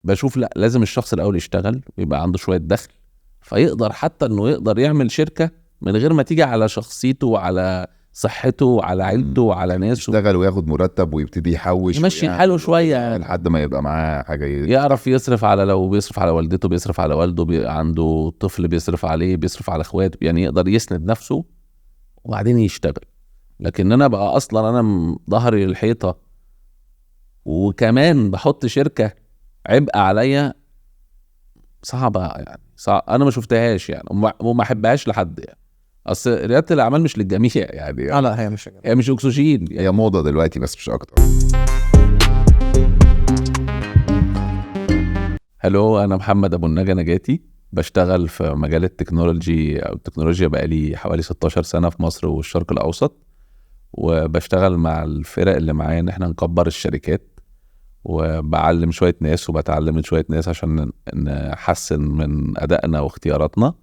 بشوف لا، لازم الشخص الاول يشتغل ويبقى عنده شويه دخل، فيقدر حتى انه يقدر يعمل شركه من غير ما تيجي على شخصيته وعلى صحته وعلى عيلته وعلى ناسه. يشتغل وياخد مرتب ويبتدي يحوش يمشي حاله شويه لحد ما يبقى معاه حاجه يعرف يصرف على، لو بيصرف على والدته بيصرف على والده، عنده طفل بيصرف عليه، بيصرف على اخواته، يعني يقدر يسند نفسه وبعدين يشتغل. لكن انا بقى اصلا انا ظهري الحيطه وكمان بحط شركه عبء عليا، صعبه يعني، صعب. انا ما شفتهاش يعني وما احبهاش لحد يعني. اصل رياده الاعمال مش للجميع يعني. لا هي مش اكسجين يعني. هي موضه دلوقتي بس مش اكتر. هلو، انا محمد ابو النجا نجاتي، بشتغل في مجال التكنولوجي او التكنولوجيا بقالي حوالي 16 سنه في مصر والشرق الاوسط، وبشتغل مع الفرق اللي معايا ان احنا نكبر الشركات، وبعلم شويه ناس وبتعلم من شويه ناس عشان نحسن من ادائنا واختياراتنا.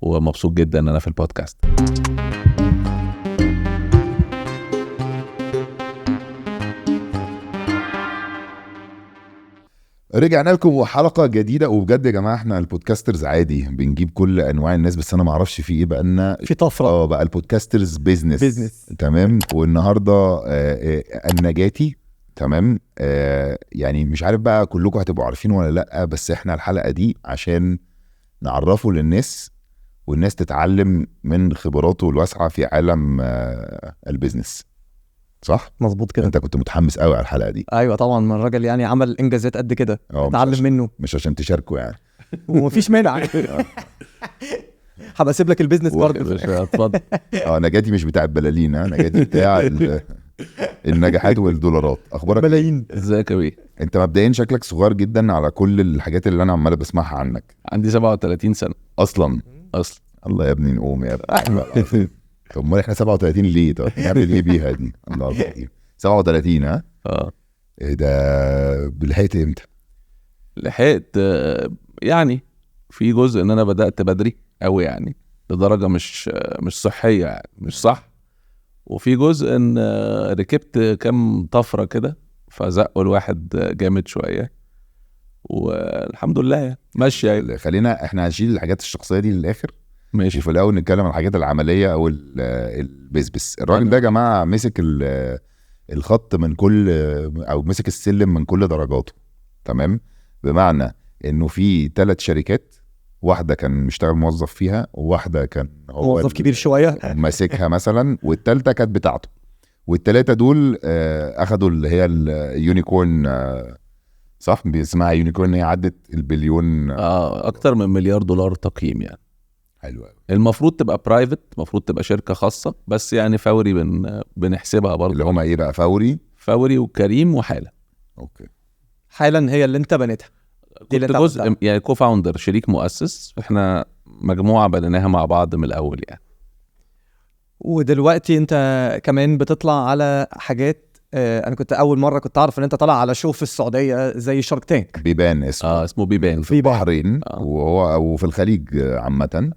ومبسوط جدا ان انا في البودكاست. رجعنا لكم وحلقه جديده. وبجد يا جماعه احنا البودكاسترز عادي بنجيب كل انواع الناس، بس انا ما اعرفش في ايه بقى في طفره بقى البودكاسترز بيزنس. تمام. والنهارده النجاتي. تمام. يعني مش عارف بقى كلكم هتبقوا عارفين ولا لا، بس احنا الحلقه دي عشان نعرفه للناس والناس تتعلم من خبراته الواسعه في عالم البيزنس. صح؟ مظبوط كده. انت كنت متحمس قوي على الحلقه دي. ايوه طبعا، من الراجل يعني عمل انجازات قد كده، اتعلم منه، مش عشان تشاركه يعني. ومفيش مانع. هبقى اسيب لك البيزنس برضه. اتفضل. نجاتي مش بتاع البلالين، نجاتي بتاع النجاحات والدولارات. اخبارك ملايين. ازيك يا بيه؟ انت مبدئيا شكلك صغير جدا على كل الحاجات اللي انا عمال بسمعها عنك. عندي 37 سنه اصلا. الله يا ابني نقوم يا ابني. طب ما احنا 37 ليه؟ طب نعمل ايه بيها دي؟ الله 37. ها ايه ده؟ لحقت امتى؟ لحقت يعني في جزء ان انا بدأت بدري قوي يعني لدرجة مش صحية يعني، مش صح. وفي جزء ان ركبت كام طفرة كده فزقوا الواحد جامد شوية، والحمد لله ماشي يعني. خلينا احنا هنشيل الحاجات الشخصية دي للآخر، ماشي. وفي الاول نتكلم عن الحاجات العملية او البيزنس. الراجل ده يا جماعة مسك الخط من كل، او مسك السلم من كل درجاته. تمام. بمعنى انه في 3 شركات، واحدة كان مشتغل موظف فيها، وواحدة كان هو موظف كبير شوية ماسكها مثلا، والتالتة كانت بتاعته. والتلاتة دول اخدوا اللي هي اليونيكورن. صح اسمها يونيكورن، هي عدت البليون. اكتر من $1 مليار تقييم يعني. حلو قوي. المفروض تبقى برايفت، المفروض تبقى شركة خاصة، بس يعني فوري بنحسبها برضه. اللي هما ايه بقى؟ فوري وكريم وحالة. اوكي. حالا هي اللي انت بنيتها، كنت جزء يعني كوفاوندر، شريك مؤسس. احنا مجموعة بنيناها مع بعض من الاول يعني. ودلوقتي انت كمان بتطلع على حاجات. انا كنت اول مرة كنت اعرف ان انت طالع على شو في السعودية زي شارك تانك. بيبان اسمه. اسمه بيبان في البحرين. وهو في الخليج عامة.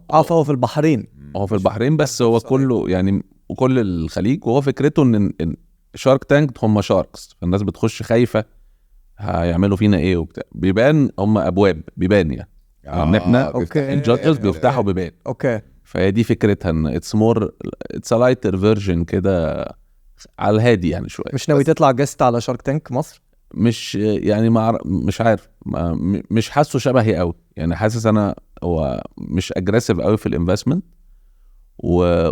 فهو في البحرين. هو في البحرين بس هو كله يعني، وكل الخليج. وهو فكرته ان شارك تانك هم شاركس، فالناس بتخش خايفة هيعملوا فينا ايه وبتاع. بيبان هم ابواب بيبان يعني. ان احنا الجادجز بيفتحوا بيبان. اوكي. فهي دي فكرتها، ان اتس لايتر فيرجن كده على الهادي يعني شويه. مش ناوي تطلع جست على شارك تانك مصر؟ مش يعني مش عارف، مش حاسه شبهي قوي يعني. حاسس انا هو مش اجريسيف قوي في الانفستمنت،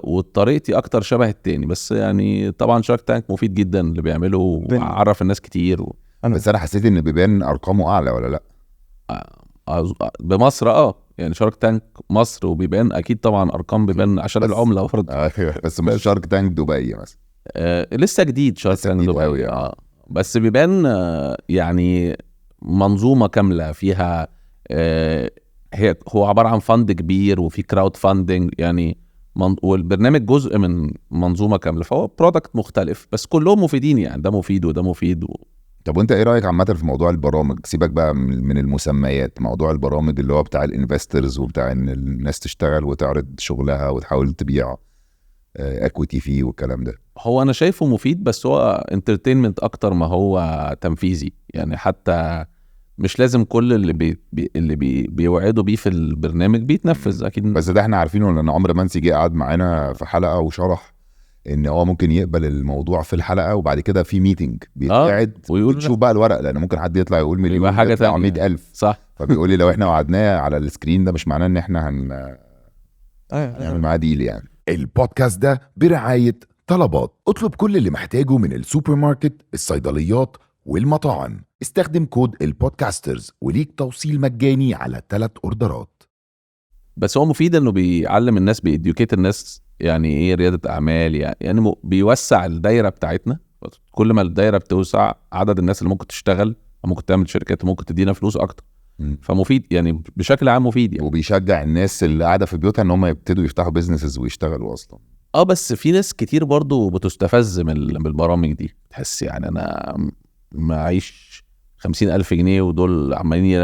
وطريقتي اكتر شبه التاني. بس يعني طبعا شارك تانك مفيد جدا اللي بيعمله، وعرف الناس كتير بس انا حسيت ان بيبان ارقامه اعلى ولا لا؟ بمصر يعني شارك تانك مصر وبيبان اكيد طبعا ارقام بيبان عشان العمله برضه. بس مش شارك تانك دبي مثلا. لسه جديد شارك تانك دبي قوي. بس بيبان يعني منظومه كامله فيها. هو عباره عن فند كبير وفي كراود فاندنج يعني، والبرنامج جزء من منظومه كامله. فهو برودكت مختلف بس كلهم مفيدين يعني، ده مفيد وده مفيد طب وانت ايه رايك عامه في موضوع البرامج؟ سيبك بقى من المسميات، موضوع البرامج اللي هو بتاع الانفسترز وبتاع ان الناس تشتغل وتعرض شغلها وتحاول تبيع اكويتي فيه والكلام ده. هو انا شايفه مفيد، بس هو انترتينمنت اكتر ما هو تنفيذي يعني. حتى مش لازم كل اللي بيوعدوا بيه في البرنامج بيتنفذ اكيد. بس ده احنا عارفينه، لان عمرو منسي جه قعد معانا في حلقه وشرح ان هو ممكن يقبل الموضوع في الحلقه وبعد كده في ميتنج بيتقعد ويقول تشوف بقى الورق، لان ممكن حد يطلع يقول مليون يبقى حاجه يطلع ثانيه 100,000. صح. فبيقول لي لو احنا وعدناه على السكرين ده مش معناه ان احنا هنعمل معاه ديل يعني. البودكاست ده برعاية طلبات. اطلب كل اللي محتاجه من السوبر ماركت، الصيدليات والمطاعم. استخدم كود البودكاسترز وليك توصيل مجاني على 3 اوردرات. بس هو مفيد انه بيعلم الناس، بيديوكيت الناس يعني ايه رياده اعمال، يعني بيوسع الدايره بتاعتنا. كل ما الدايره بتوسع عدد الناس اللي ممكن تشتغل، ممكن تعمل شركات وممكن تدينا فلوس اكتر. فمفيد يعني بشكل عام مفيد يعني. وبيشجع الناس اللي قاعده في بيوتها ان هم يبتدوا يفتحوا بيزنسز ويشتغلوا اصلا. بس في ناس كتير برضو بتستفز من البرامج دي. تحس يعني انا معيش 50,000 جنيه ودول عمالين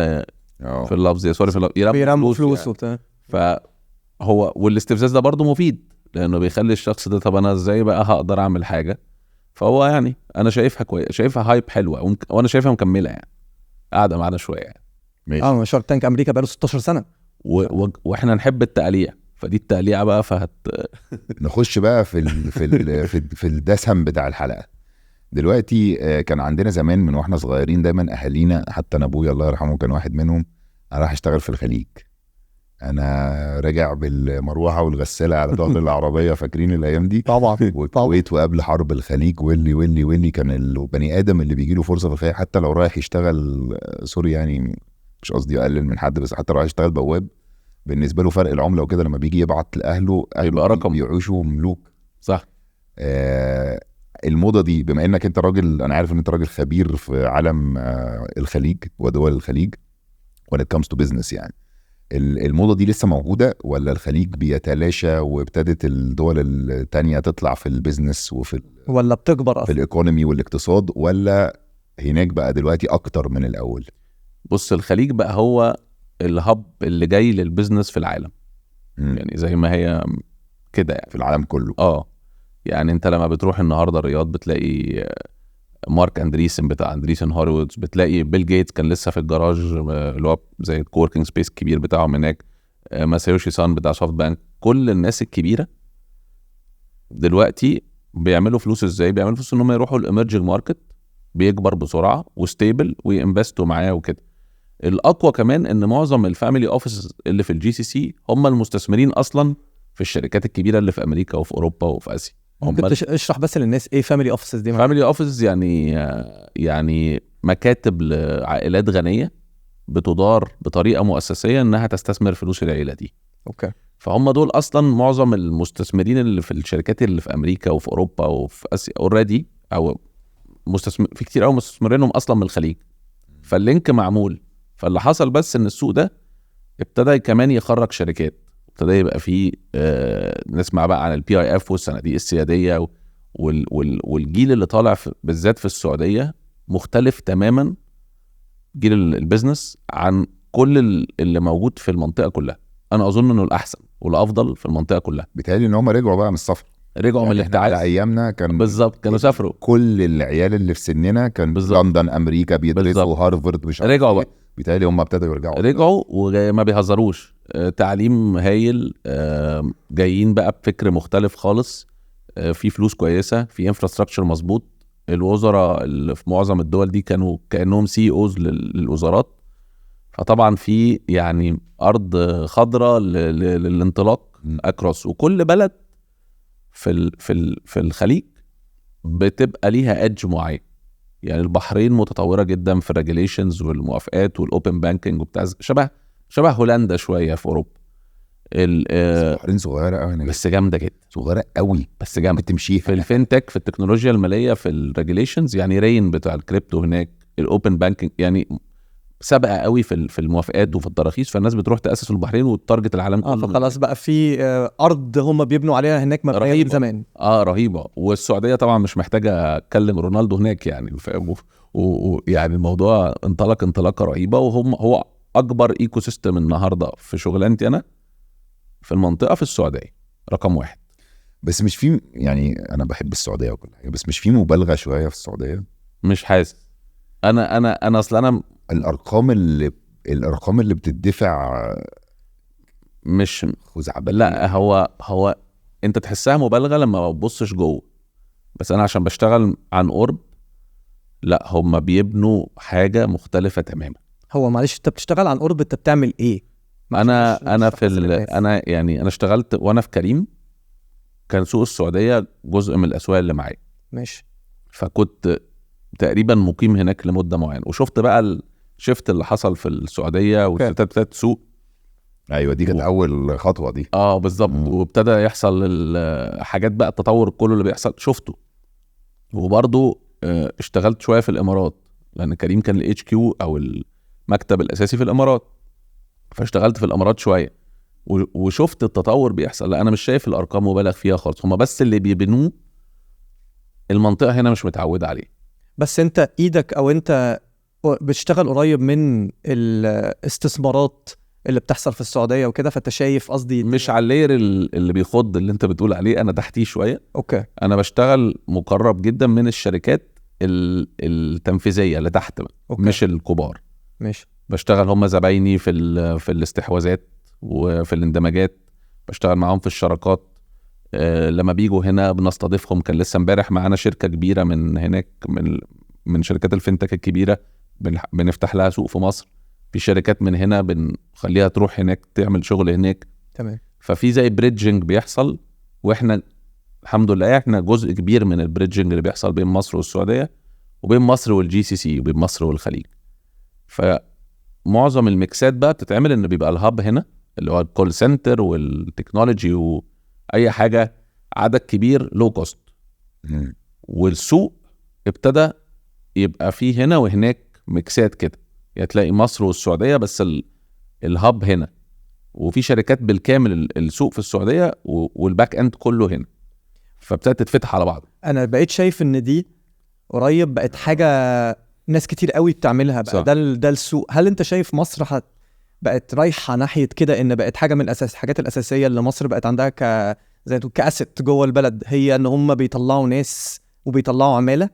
في اللفظ سوري في اللفظ بيرموا فلوس يعني. وبتاع. فهو والاستفزاز ده برضو مفيد، لانه بيخلي الشخص ده طب انا ازاي بقى هقدر اعمل حاجه. فهو يعني انا شايفها كويس، شايفها هايب حلوه، وانا شايفها مكمله يعني، قاعده معانا شويه يعني. شارك تانك امريكا بقاله 16 سنه واحنا نحب التقليع، فدي التقليعه بقى نخش بقى في الدسم بتاع الحلقه دلوقتي. كان عندنا زمان من واحنا صغيرين دايما اهالينا، حتى انا ابويا الله يرحمه كان واحد منهم، انا راح اشتغل في الخليج، انا راجع بالمروحه والغساله على ظهر العربيه، فاكرين الايام دي طبعا. والكويت وقبل حرب الخليج واللي كان البني ادم اللي بيجي له فرصه في الخليج حتى لو رايح يشتغل سوري يعني، مش قصدي اقلل من حد، بس حتى رايح يشتغل بواب بالنسبه له فرق العمله وكده، لما بيجي يبعت لاهله يبقى رقم يعيشوا ملوك. صح. الموضه دي بما انك انت راجل، انا عارف ان انت راجل خبير في عالم الخليج ودول الخليج when it comes to business، يعني الموضه دي لسه موجوده ولا الخليج بيتلاشى وابتدت الدول التانية تطلع في البيزنس ولا بتكبر في اصلا الايكونومي والاقتصاد، ولا هناك بقى دلوقتي اكتر من الاول؟ بص، الخليج بقى هو الهب اللي جاي للبيزنس في العالم. يعني زي ما هي كده يعني في العالم كله. يعني انت لما بتروح النهارده الرياض بتلاقي مارك اندريسن بتاع اندريسن هوليوودز، بتلاقي بيل جيتس كان لسه في الجراج اللي هو زي الكوركينج سبيس الكبير بتاعهم هناك، ماسايوشي سان بتاع سوفت بانك. كل الناس الكبيره دلوقتي بيعملوا فلوس ازاي؟ بيعملوا فلوس ان هم يروحوا الاميرجنج ماركت، بيكبر بسرعه وستيبل وينفستوا معاه وكده. الاقوى كمان ان معظم الفاميلي اوفيس اللي في الجي سي سي هم المستثمرين اصلا في الشركات الكبيره اللي في امريكا وفي اوروبا وفي اسيا. ممكن اشرح بس للناس ايه فاميلي اوفيسز دي؟ فاميلي اوفيس يعني مكاتب لعائلات غنيه بتدار بطريقه مؤسسيه انها تستثمر فلوس العيله دي. اوكي. فهم دول اصلا معظم المستثمرين اللي في الشركات اللي في امريكا وفي اوروبا وفي اسيا اوريدي، او في كتير قوي مستثمرينهم اصلا من الخليج. فاللينك معمول. فاللي حصل بس ان السوق ده ابتدى كمان يخرج شركات، ابتدى يبقى فيه نسمع بقى عن البي اي اف والصناديق السياديه والجيل اللي طالع بالذات في السعوديه مختلف تماما، جيل البيزنس عن كل اللي موجود في المنطقه كلها. انا اظن انه الاحسن والافضل في المنطقه كلها. بيتهيألي ان هم رجعوا بقى من السفر، رجعوا يعني من الابتعاث. على ايامنا كان بالظبط كانوا سافروا، كل العيال اللي في سننا كان لندن امريكا بيدرسوا هارفارد، مش رجعوا بقى. بيتهيألي هم ابتدوا رجعوا وما بيهزروش. تعليم هايل، جايين بقى بفكر مختلف خالص، في فلوس كويسه، في انفراستراكشر مظبوط. الوزراء اللي في معظم الدول دي كانوا كانهم سي اوز للوزارات. فطبعا في يعني ارض خضراء للانطلاق اكروس. وكل بلد في الخليج بتبقى ليها ادج معين. يعني البحرين متطوره جدا في الريجوليشنز والموافقات والاوبن بانكينج وبتاع، شبه هولندا شويه في اوروبا. البحرين صغيره قوي بس جامده جدا، صغيره قوي بس جامده بتمشي في الفينتك، في التكنولوجيا الماليه، في الريجوليشنز. يعني رين بتاع الكريبتو هناك، الاوبن بانكينج، يعني سابقه قوي في الموافقات وفي التراخيص. فالناس بتروح تاسس البحرين وتارجت العالم كله. فخلاص بقى في ارض هم بيبنوا عليها هناك مبنيه من زمان. رهيبه. والسعوديه طبعا مش محتاجه اتكلم، رونالدو هناك يعني، ويعني الموضوع انطلاقه رهيبه. هو اكبر ايكو سيستم النهارده في شغلانتي انا في المنطقه في السعوديه رقم 1. بس مش في، يعني انا بحب السعوديه وكل حاجه، بس مش في مبالغه شويه في السعوديه؟ مش حاسس. انا اصل انا الارقام اللي بتدفع مش خزعبلية. لا هو انت تحسها مبالغه لما ما تبصش جوه، بس انا عشان بشتغل عن قرب لا هم بيبنوا حاجه مختلفه تماما. هو معلش انت بتشتغل عن قرب، انت بتعمل ايه؟ انا مش في تفاصيل الناس. انا اشتغلت وانا في كريم، كان سوق السعوديه جزء من الاسواق اللي معايا، ماشي. فكنت تقريبا مقيم هناك لمده معينه، وشفت بقى الشفت اللي حصل في السعوديه والشتات بتاعت السوق. ايوه دي كانت اول خطوه دي. بالظبط. وابتدى يحصل حاجات بقى، التطور كله اللي بيحصل شفته. وبرضو اشتغلت شويه في الامارات، لان كريم كان الاتش كيو او المكتب الاساسي في الامارات، فاشتغلت في الامارات شويه وشفت التطور بيحصل. لا انا مش شايف الارقام مبالغ فيها خالص، هما بس اللي بيبنوه المنطقه هنا مش متعوده عليه. بس انت ايدك او انت بتشتغل قريب من الاستثمارات اللي بتحصل في السعوديه وكده، فانت شايف قصدي مش على اللاير اللي بيخض اللي انت بتقول عليه، انا تحتيه شويه. اوكي. انا بشتغل مقرب جدا من الشركات التنفيذيه اللي تحت بقى، أوكي. مش الكبار. ماشي. بشتغل هم زبايني في الاستحواذات وفي الاندماجات، بشتغل معاهم في الشراكات. لما بيجوا هنا بنستضيفهم. كان لسه امبارح معانا شركه كبيره من هناك، من شركات الفinTech الكبيره، بنفتح لها سوق في مصر. في شركات من هنا بنخليها تروح هناك تعمل شغل هناك. تمام. ففي زي بريدجنج بيحصل، واحنا الحمد لله احنا جزء كبير من البريدجنج اللي بيحصل بين مصر والسعوديه، وبين مصر والجي سي سي، وبين مصر والخليج. فمعظم الميكسات بقى بتتعمل ان بيبقى الهاب هنا اللي هو الكول سنتر والتكنولوجي واي حاجه عدد كبير لو كوست. والسوق ابتدى يبقى فيه هنا وهناك ميكسات كده، يعني تلاقي مصر والسعوديه بس الهاب هنا، وفي شركات بالكامل السوق في السعوديه والباك اند كله هنا، فابتدت تتفتح على بعض. انا بقيت شايف ان دي قريب بقت حاجه ناس كتير قوي بتعملها بقى. صح. ده السوق. هل انت شايف مصر بقت رايحه ناحيه كده، ان بقت حاجه من الحاجات الاساسيه اللي مصر بقت عندها زي تقول كاسيت جوه البلد، هي ان هم بيطلعوا ناس وبيطلعوا عماله؟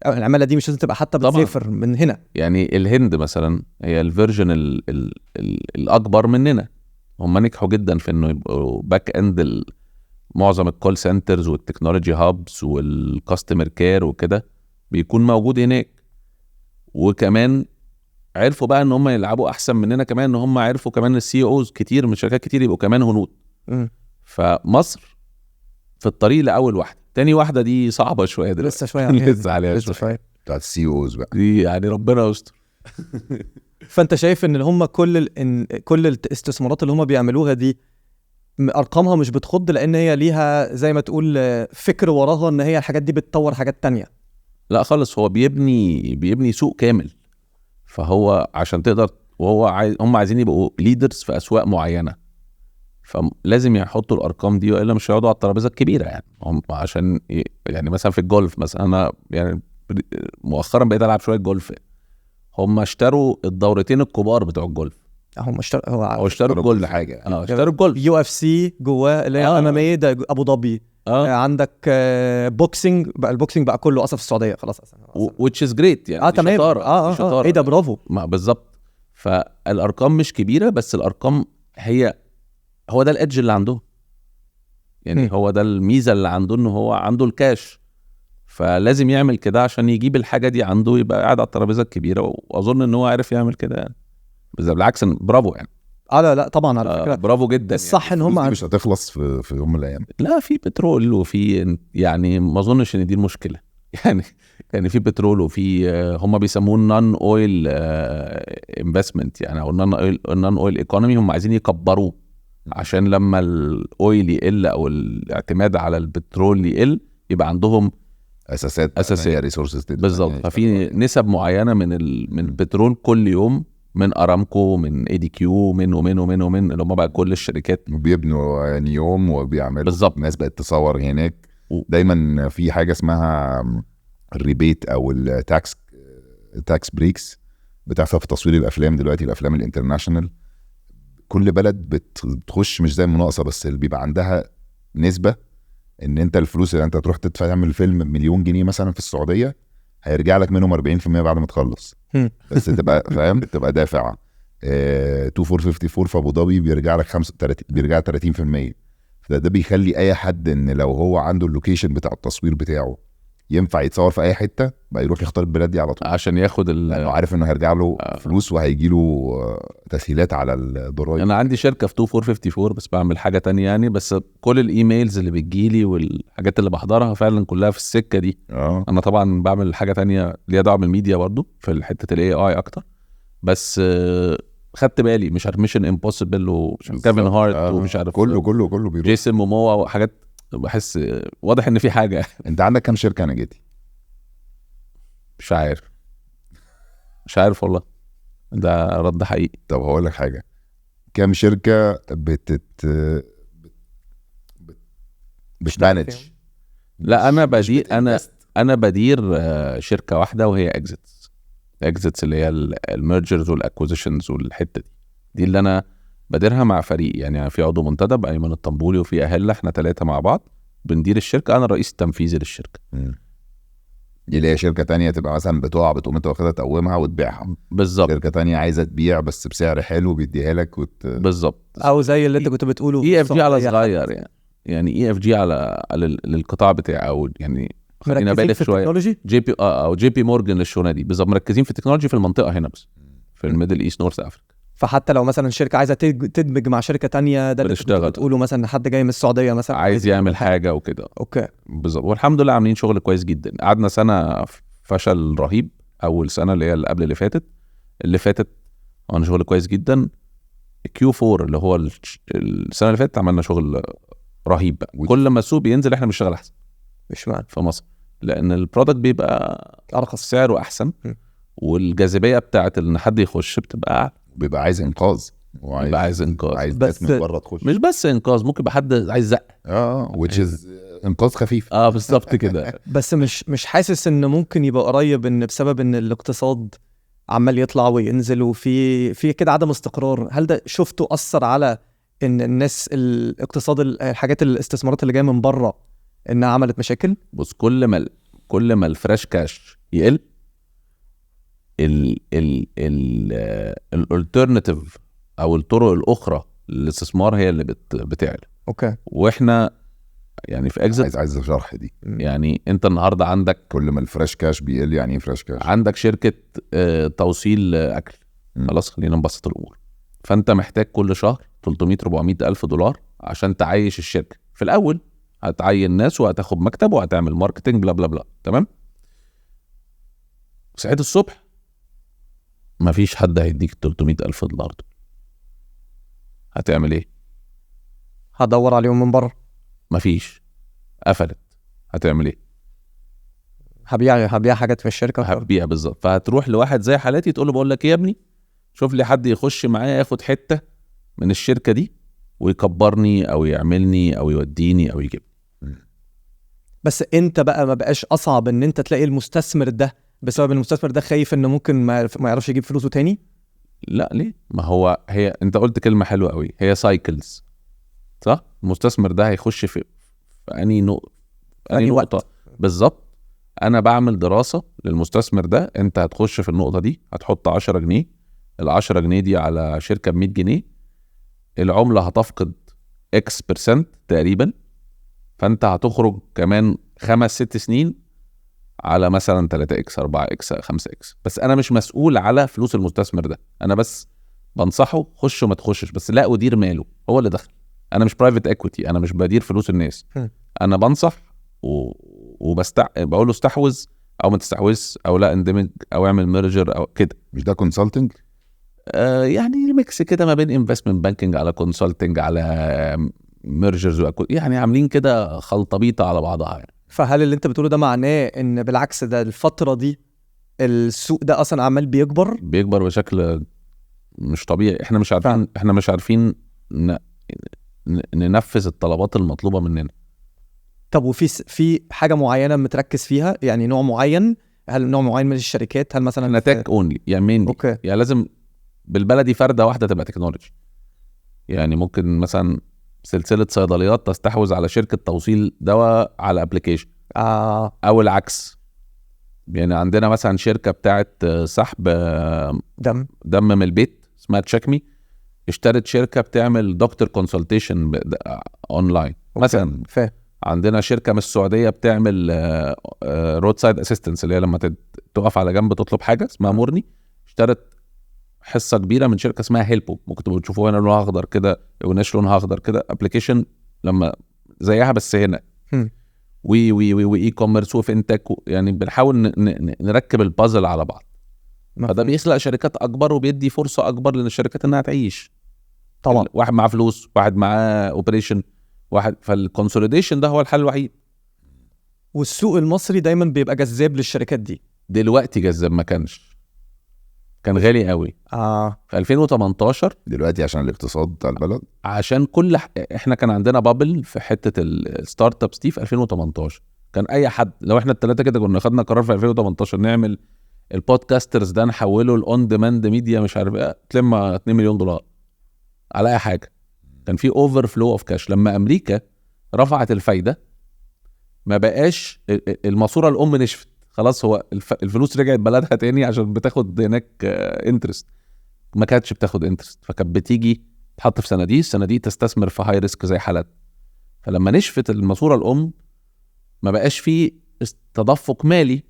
العماله دي مش لازم تبقى حتى بتسافر من هنا. يعني الهند مثلا هي الفيرجن الاكبر مننا، هم نجحوا جدا في انه يبقوا باك اند معظم الكول سنترز والتكنولوجي هابس والكاستمر كير وكده بيكون موجود هناك. وكمان عرفوا بقى ان هم يلعبوا احسن مننا، كمان ان هم عرفوا كمان السي اوز كتير من شركات كتير يبقوا كمان هنود. فمصر في الطريق لاول واحده. تاني واحده دي صعبه شويه دلوقتي، لسه شويه لسه عليها شويه بتاعت السي اوز بقى دي، يعني ربنا يستر. فانت شايف ان هم كل الاستثمارات اللي هم بيعملوها دي ارقامها مش بتخض، لان هي ليها زي ما تقول فكر وراها ان هي الحاجات دي بتطور حاجات تانية؟ لا خالص، هو بيبني سوق كامل. فهو عشان تقدر، وهو هم عايزين يبقوا ليدرز في اسواق معينه، فلازم يحطوا الارقام دي، والا مش هيقعدوا على الترابيزه الكبيره. يعني هم عشان يعني مثلا في الجولف مثلا، انا يعني مؤخرا بقيت العب شويه جولف، هم اشتروا الدورتين الكبار بتوع الجولف. هم اشتروا الجولف كل حاجه. اشتروا الجولف. UFC جواه اللي هي MMA ده ابو ظبي. عندك بوكسنج بقى، البوكسنج بقى كله اصلا في السعوديه خلاص اصلا. which is great يعني. تمام. شطاره. ايه ده، برافو. بالظبط. فالارقام مش كبيره، بس الارقام هو ده الادج اللي عنده، يعني هو ده الميزه اللي عنده، انه هو عنده الكاش، فلازم يعمل كده عشان يجيب الحاجه دي عنده، يبقى قاعد على الترابيزه الكبيره. واظن ان هو عارف يعمل كده يعني. بس بالعكس برافو يعني. لا طبعا على فكره برافو جدا. الصح يعني ان هم مش هتخلص في يوم من الايام. لا في بترول وفي، يعني ما اظنش ان دي المشكله. يعني في بترول وفي هم بيسموه نون اويل انفستمنت، يعني او نون اويل ايكونومي. هم عايزين يكبروه عشان لما الاويل يقل او الاعتماد على البترول يقل، يبقى عندهم اساسات ريسورسز بالظبط. ففي نسب معينه من البترول كل يوم، من ارامكو، من اي دي كيو، من اللي هم بقى كل الشركات بيبنوا يعني يوم وبيعملوا بالظبط. الناس بقت تصور هناك. دايما في حاجه اسمها الريبيت او التاكس بريكس بتحصل في تصوير الافلام دلوقتي، الافلام الانترناشونال. كل بلد بتخش مش زي المناقصه، بس اللي بيبقى عندها نسبه ان انت الفلوس اللي انت تروح تدفع تعمل فيلم ب1,000,000 جنيه مثلا في السعوديه، هيرجع لك منهم 40% بعد ما تخلص. بس تبقى فاهم، تبقى دافع. 2454 في ابو ظبي بيرجع لك 35، بيرجع 30%. فده بيخلي اي حد ان لو هو عنده اللوكيشن بتاع التصوير بتاعه ينفع يتصور في اي حته بقى يروح يختار البلاد دي على طول، عشان ياخد لانه عارف انه هيرجع له فلوس وهيجي له تسهيلات على الضرايب. انا عندي شركه في 2454 بس بعمل حاجه تانية يعني، بس كل الايميلز اللي بتجيلي والحاجات اللي بحضرها فعلا كلها في السكه دي. انا طبعا بعمل حاجه تانية ليها دعوه بالميديا برضو في حته الاي اي اكتر، بس خدت بالي مش عارف ميشن امبوسيبل وكيفن هارت ومش عارف كله بيروح جيسون موموا وحاجات، بحس واضح ان في حاجه. انت عندك كام شركه نجاتي؟ مش عارف والله، ده رد حقيقي. طب هقول لك حاجه، كام شركه بتمانج؟ لا انا بدير شركه واحده وهي اكزيتس اللي هي الميرجرز والاكوزيشنز والحته دي اللي انا بديرها مع فريق. يعني في عضو منتدب ايمن الطنبولي وفي اهله، احنا 3 مع بعض بندير الشركه. انا الرئيس التنفيذي للشركه. دي اللي هي شركه تانية تبقى مثلا بتقوم انت واخدها تقومها وتبيعها. بالظبط. شركه تانية عايزه تبيع بس بسعر حلو بيديها لك بالظبط. او زي اللي انت كنت بتقوله اي اف جي على صغير يعني اي اف جي على للقطاع بتاعي، او يعني خلينا بالغ شويه جي بي او جي بي مورجان للشونه دي بالظبط. مركزين في التكنولوجي في المنطقه هنا بس في الميدل ايست نورث افريقيا. فحتى لو مثلا شركه عايزه تدمج مع شركه تانية، ده اللي كنت بتقوله مثلا حد جاي من السعوديه مثلا عايز يعمل حاجه وكده. اوكي بالظبط. والحمد لله عاملين شغل كويس جدا. قعدنا سنه فشل رهيب، اول سنه اللي هي اللي قبل اللي فاتت عملنا شغل كويس جدا. كيو 4 اللي هو السنه اللي فاتت عملنا شغل رهيب بقى. كل ما السوق بينزل احنا بنشتغل احسن. مش معنى في مصر لان البرودكت بيبقى ارخص، سعره احسن، والجاذبيه بتاعت ان حد يخش بيبقى عايز انقاذ، عايز انقاذ، عايز بس من بره تخش. مش بس انقاذ، ممكن يبقى حد عايز زق which is انقاذ خفيف. بالظبط كده. بس مش حاسس ان ممكن يبقى قريب ان بسبب ان الاقتصاد عمال يطلع وينزل وفي كده عدم استقرار، هل ده شفته اثر على ان الناس الاقتصاد الحاجات الاستثمارات اللي جايه من بره انها عملت مشاكل؟ بص، كل ما الفريش كاش يقل الالترناتيف او الطرق الاخرى للاستثمار هي اللي بتعلى. اوكي. واحنا يعني في اكزيت عايز شرح دي. يعني انت النهارده عندك كل ما الفريش كاش بيقل، يعني ايه فريش كاش؟ عندك شركه توصيل اكل، خلاص خلينا نبسط الامور. فانت محتاج كل شهر 300-400 الف دولار عشان تعيش الشركه. في الاول هتعين ناس وهتاخد مكتب وهتعمل ماركتنج بلا بلا بلا، تمام. صحيت الصبح مفيش حد هيديك 300 الف دولار دول. هتعمل ايه؟ هدور عليهم من بره. مفيش، قفلت. هتعمل ايه؟ هبيع حاجات في الشركه. هبيع بالظبط. فهتروح لواحد زي حالاتي تقول له بقول لك ايه يا ابني، شوف لي حد يخش معايا ياخد حته من الشركه دي ويكبرني او يعملني او يوديني او يجيب. بس انت بقى ما بقاش اصعب ان انت تلاقي المستثمر ده بسبب المستثمر ده خايف انه ممكن ما يعرفش يجيب فلوسه تاني؟ لا ليه؟ ما هي انت قلت كلمه حلوه قوي، هي سايكلز، صح؟ المستثمر ده هيخش في انهي نقطه بالظبط. انا بعمل دراسه للمستثمر ده، انت هتخش في النقطه دي هتحط 10 جنيه، ال10 جنيه دي على شركه ب 100 جنيه، العمله هتفقد X% تقريبا، فانت هتخرج كمان 5-6 سنين على مثلا 3X 4X 5X. بس انا مش مسؤول على فلوس المستثمر ده، انا بس بنصحه خش وما تخشش، بس لا ادير ماله، هو اللي دخل. انا مش برايفت اكويتي، انا مش بدير فلوس الناس. انا بنصح بقول له استحوذ او ما تستحوذش، او لا اندمج او اعمل ميرجر او كده. مش ده كونسلتنج؟ يعني ميكس كده ما بين انفستمنت بانكينج على كونسلتنج على ميرجرز، يعني عاملين كده خلطبيطه على بعضها يعني. فهل اللي انت بتقوله ده معناه ان بالعكس ده الفتره دي السوق ده اصلا عمال بيكبر بشكل مش طبيعي؟ احنا مش عارفين ننفذ الطلبات المطلوبه مننا. طب وفي حاجه معينه متركز فيها، يعني نوع معين؟ هل نوع معين من الشركات؟ هل مثلا تك اونلي يعني اوكي. يعني لازم بالبلدي فرده واحده تبقى تكنولوجي. يعني ممكن مثلا سلسله صيدليات تستحوذ على شركه توصيل دواء على ابلكيشن، او العكس. يعني عندنا مثلا شركه بتاعت سحب دم من البيت اسمها تشيكمي، اشترت شركه بتعمل دكتور كونسلتيشن اونلاين مثلا. عندنا شركه من السعوديه بتعمل رود سايد اسيستنس، اللي هي لما تقف على جنب تطلب حاجه، اسمها مورني. اشترت حصه كبيره من شركه اسمها هيلبو، ممكن تبقوا تشوفوها هنا لونها اخضر كده، وناش لونها اخضر كده، ابلكيشن لما زيها بس هنا واي كوميرس وفينتك، يعني بنحاول نركب البازل على بعض. فده بيخلق شركات اكبر وبيدي فرصه اكبر للشركات انها تعيش. طبعا واحد معاه فلوس، واحد معاه اوبريشن، واحد، فالكونسوليديشن ده هو الحل الوحيد. والسوق المصري دايما بيبقى جذاب للشركات دي. دلوقتي جذاب، ما كان غالي قوي في 2018. دلوقتي عشان الاقتصاد بتاع البلد، عشان احنا كان عندنا بابل في حته الستارت ابس دي في 2018. كان اي حد، لو احنا الثلاثه كده كنا خدنا قرار في 2018 نعمل البودكاسترز ده، نحوله الاون ديماند ميديا، مش عارف ايه، تلم 2 مليون دولار على اي حاجه. كان في اوفر فلو اوف كاش. لما امريكا رفعت الفايده، ما بقاش الماسوره الام نشفت خلاص، هو الفلوس رجعت بلدها تاني عشان بتاخد هناك انترست. ما كانتش بتاخد انترست، فكانت بتيجي تحط في صناديق تستثمر في هاي ريسك زي حالات. فلما نشفت الماسوره الام ما بقاش فيه تدفق مالي،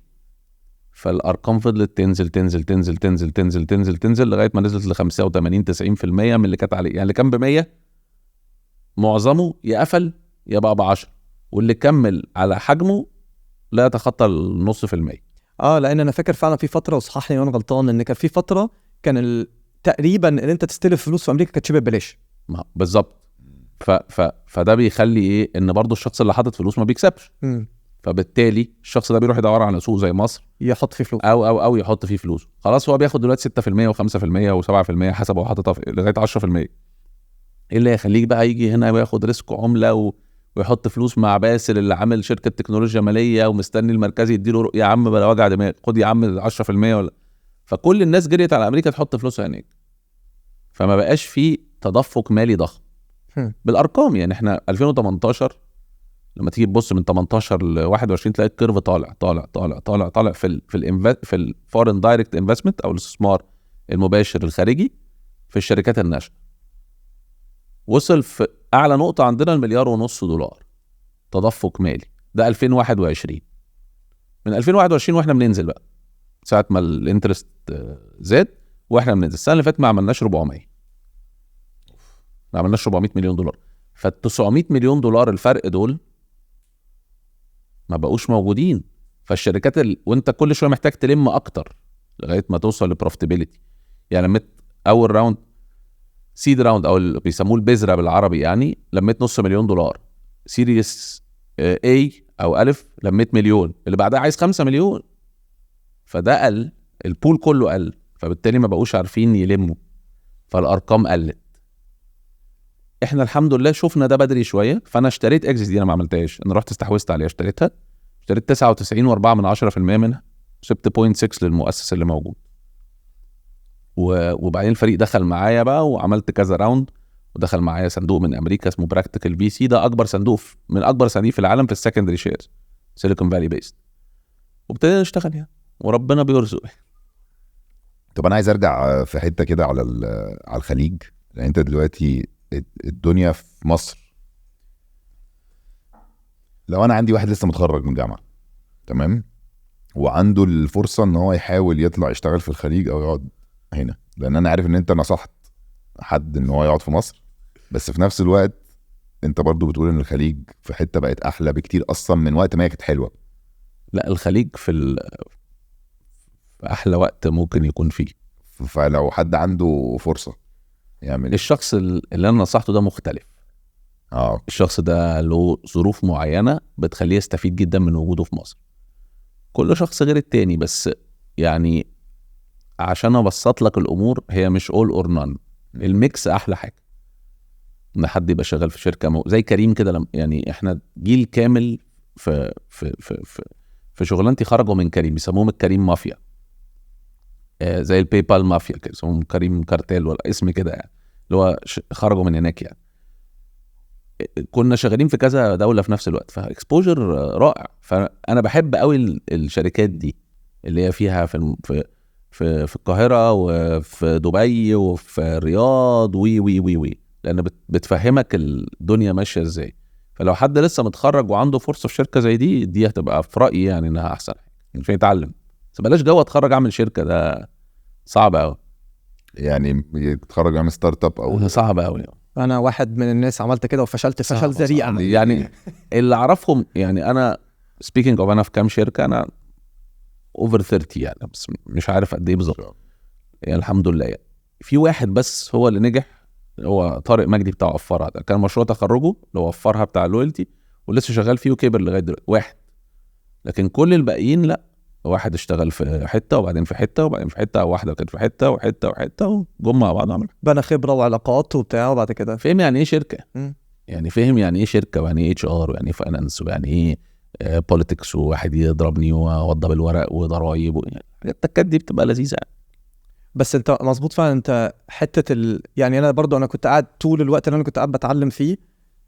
فالارقام فضلت تنزل تنزل تنزل تنزل تنزل تنزل تنزل لغايه ما نزلت ل 85 90% من اللي كانت عليه. يعني اللي كان ب 100 معظمه يا قفل يا بقى ب 10، واللي كمل على حجمه لا يتخطى النص في المية. لان انا فاكر فعلا في فتره، وصحح لي لو انا غلطان، ان كان في فتره كان تقريبا ان انت تستلف فلوس في امريكا كانت شبه ببلاش. بالظبط. فده بيخلي ايه، ان برضو الشخص اللي حاطط فلوس ما بيكسبش. فبالتالي الشخص ده بيروح يدور على سوق زي مصر يحط فيه فلوس، او يحط فيه فلوس. خلاص هو بياخد دلوقتي 6% و5% و7% حسب هو حاططها لغايه 10%. ايه اللي هيخليك بقى يجي هنا وياخد ريسك عمله ويحط فلوس مع باسل اللي عامل شركه تكنولوجيا ماليه ومستني المركزي يديله يا عم بلا وجع دماغ، خد يا عم 10% ولا. فكل الناس جريت على امريكا تحط فلوسها هناك، فما بقاش في تدفق مالي ضخم بالارقام. يعني احنا 2018 لما تيجي تبص من 18 ل 21 تلاقي الكيرف طالع طالع طالع طالع طالع في الفورن دايركت انفستمنت او الاستثمار المباشر الخارجي في الشركات الناشئه. وصل في اعلى نقطه عندنا $1.5 مليار تدفق مالي. ده 2021. من 2021 واحنا بننزل بقى، ساعه ما الانترست زاد واحنا بننزل. السنه اللي فاتت ما عملناش 400، ما عملناش $400 مليون. فال$900 مليون الفرق دول ما بقوش موجودين. فالشركات وانت كل شويه محتاج تلم اكتر لغايه ما توصل لبروفيتابيلتي. يعني لميت اول راوند سيد راوند او اللي بيسموه البذره بالعربي، يعني لميت $500 مليون. سيريس A او الف لميت $1 مليون، اللي بعدها عايز $5 مليون. فده قل، البول كله قل، فبالتالي ما بقوش عارفين يلموا، فالارقام قلت. احنا الحمد لله شفنا ده بدري شويه. فانا اشتريت اكسس دي، انا ما عملتهاش، انا رحت استحوذت عليها، اشتريت 99.4% منها، سبت 0.6 للمؤسس اللي موجود. وبعدين الفريق دخل معايا بقى وعملت كذا راوند، ودخل معايا صندوق من امريكا اسمه براكتيكال VC. ده اكبر صندوق من اكبر صناديق في العالم في السكندري شيرز، سيليكون فالي بيست. وابتدينا نشتغل يعني، وربنا بيرزق. طب انا عايز ارجع في حته كده على الخليج. لان انت دلوقتي الدنيا في مصر، لو انا عندي واحد لسه متخرج من جامعه، تمام، وعنده الفرصه ان هو يحاول يطلع يشتغل في الخليج او يقعد هنا، لان انا عارف ان انت نصحت حد ان هو يقعد في مصر، بس في نفس الوقت انت برضو بتقول ان الخليج في حته بقت احلى بكتير اصلا من وقت ما هي كانت حلوه. لا، الخليج في احلى وقت ممكن يكون فيه. فلو حد عنده فرصه يعمل، الشخص اللي انا نصحته ده مختلف. الشخص ده له ظروف معينه بتخليه يستفيد جدا من وجوده في مصر. كل شخص غير التاني، بس يعني عشان ابسط لك الامور، هي مش all or none. الميكس احلى حاجه، ان حد يبقى شغال في شركه زي كريم كده. يعني احنا جيل كامل في في في في, في شغلانتي خرجوا من كريم، بيسموهم الكريم مافيا، زي الباي بال مافيا كده، بيسموهم كريم كارتيل ولا اسم كده يعني، اللي هو خرجوا من هناك يعني. كنا شغالين في كذا دوله في نفس الوقت، فاكسبوجر رائع. فانا بحب قوي الشركات دي، اللي هي فيها في القاهره وفي دبي وفي الرياض وي لان بتفهمك الدنيا ماشيه ازاي. فلو حد لسه متخرج وعنده فرصه في شركه زي دي هتبقى في رايي يعني انها احسن عشان يتعلم. بس بلاش جو اتخرج اعمل شركه، ده صعب قوي يعني يتخرج يعمل ستارت اب او صعب قوي. انا واحد من الناس عملت كده وفشلت فشل ذريع. يعني اللي اعرفهم يعني انا سبيكينج اوف انا في كام شركه انا اوفر 30 يعني، بس مش عارف قد ايه بالظبط يعني الحمد لله. يعني في واحد بس هو اللي نجح، هو طارق مجدي بتاع وفرها، ده كان مشروع تخرجه اللي وفرها بتاع اللويالتي ولسه شغال فيه وكبر لغايه دلوقتي واحد. لكن كل الباقيين لا، واحد اشتغل في حته وبعدين في حته وبعدين في حته، او واحده كانت في حته وحته وجم مع بعض عملوا بنى خبره وعلاقات وبتاع، وبعد كده فهم يعني ايه شركه. م. يعني فهم يعني ايه شركه ويعني ايه HR ويعني ايه فاينانس ويعني ايه بوليتكس، وواحد يضربني واوضب الورق وضرايب يعني التكات دي بتبقى لذيذه يعني. بس انت مظبوط فعلا. انت حته يعني انا برضو انا كنت قاعد طول الوقت اللي انا كنت قاعد بتعلم فيه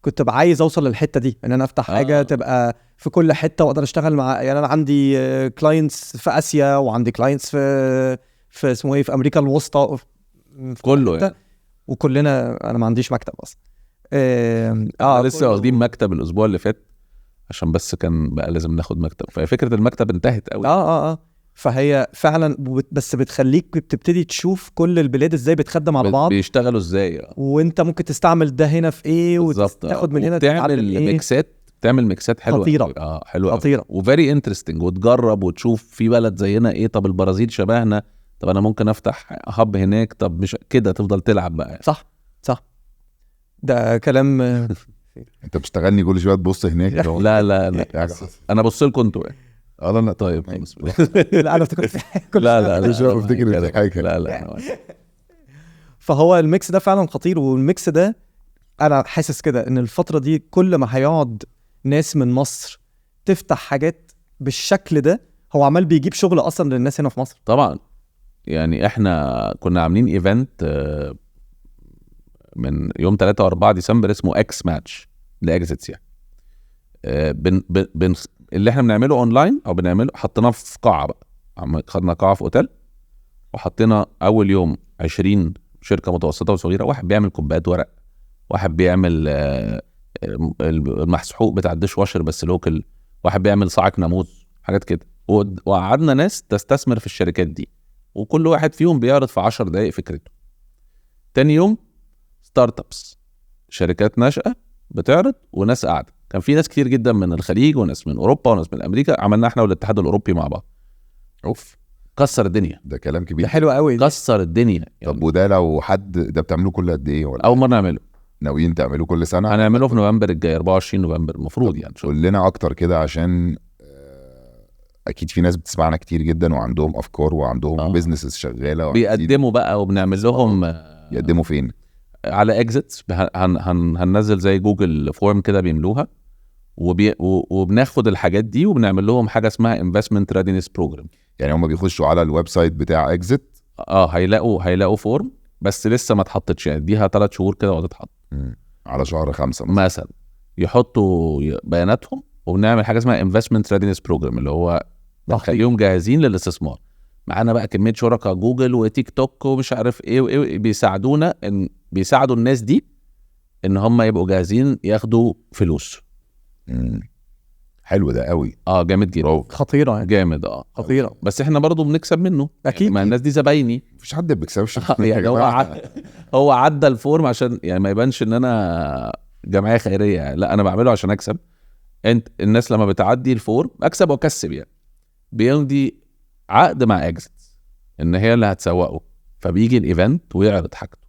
كنت عايز اوصل للحته دي، ان انا افتح حاجه تبقى في كل حته واقدر اشتغل مع. يعني انا عندي كلاينتس في اسيا وعندي كلاينتس في اسمه ايه في امريكا الوسطى في كله يعني. وكلنا انا ما عنديش مكتب اصلا. لسه واخدين مكتب الاسبوع اللي فات عشان بس كان بقى لازم ناخد مكتب، ففكره المكتب انتهت قوي. فهي فعلا بس بتخليك بتبتدي تشوف كل البلاد ازاي بتخدم على بعض، بيشتغلوا ازاي وانت ممكن تستعمل ده هنا في ايه وتاخد من هنا تعمل ميكسات، تعمل ميكسات حلوه خطيره حلوه خطيره وفيري انترستنج، وتجرب وتشوف في بلد زينا ايه، طب البرازيل شبهنا، طب انا ممكن افتح هاب هناك، طب مش كده تفضل تلعب بقى. صح ده كلام انت بتشتغلني كل شويه تبص هناك. لا انا بص لكم انتوا لا طيب لا انا افتكرت لا مش بفتكر حاجه. لا فهو الميكس ده فعلا خطير. والميكس ده انا حاسس كده ان الفتره دي كل ما هيقعد ناس من مصر تفتح حاجات بالشكل ده هو عمال بيجيب شغل اصلا للناس هنا في مصر. طبعا يعني احنا كنا عاملين ايفنت من يوم 3 و4 ديسمبر اسمه اكس ماتش لاكزيتس يعني. اللي احنا بنعمله اونلاين او بنعمله حطيناه في قاعه بقى، خدنا قاعه في اوتيل وحطينا اول يوم 20 شركه متوسطه وصغيره، واحد بيعمل كوبايات ورق، واحد بيعمل المسحوق بتاع الديش واشر بس لوكال، واحد بيعمل صاعق ناموس، حاجات كده. وقعدنا ناس تستثمر في الشركات دي وكل واحد فيهم بيعرض في 10 دقايق فكرته. تاني يوم ستارت ابس، شركات ناشئه بتعرض وناس قاعده، كان في ناس كتير جدا من الخليج وناس من اوروبا وناس من امريكا، عملنا احنا والاتحاد الاوروبي مع بعض. اوف كسر الدنيا، ده كلام كبير، ده حلو قوي، كسر الدنيا يعني. طب وده لو حد ده بتعملوه كل قد ايه؟ ولا اول مره نعمله؟ ناويين تعملوه كل سنه؟ هنعمله في نوفمبر الجاي 24 نوفمبر المفروض يعني. قول لنا اكتر كده عشان اكيد في ناس بتسمعنا كتير جدا وعندهم افكار وعندهم بيزنسز شغاله بيقدموا بقى، وبنعمل لهم يقدموا فين؟ على اكزيتس. هننزل زي جوجل فورم كده بيملوها، وبناخد الحاجات دي وبنعمل لهم حاجه اسمها انفستمنت ريدينس بروجرام. يعني هم بيخشوا على الويب سايت بتاع اكزيت هيلاقوا فورم، بس لسه ما اتحطتش يعني، اديها 3 شهور كده وتتحط على شهر 5 مثلا يحطوا بياناتهم، وبنعمل حاجه اسمها انفستمنت ريدينس بروجرام اللي هو بنخليهم جاهزين للاستثمار. معانا بقى كميه شركاء جوجل وتيك توك ومش عارف ايه وايه بيساعدونا، بيساعدوا الناس دي ان هم يبقوا جاهزين ياخدوا فلوس. حلو ده قوي. جامد جدا، خطيره يعني. جامد خطيره. بس احنا برضو بنكسب منه اكيد يعني، ما الناس دي زبايني، مفيش حد بيكسبش يعني هو عدى الفورم عشان يعني ما يبانش ان انا جمعيه خيريه يعني. لا انا بعمله عشان اكسب. انت الناس لما بتعدي الفورم اكسب واكسب يعني، بيمضي عقد مع اكزيت ان هي اللي هتسوقه، فبيجي الايفنت ويعرض حاجته.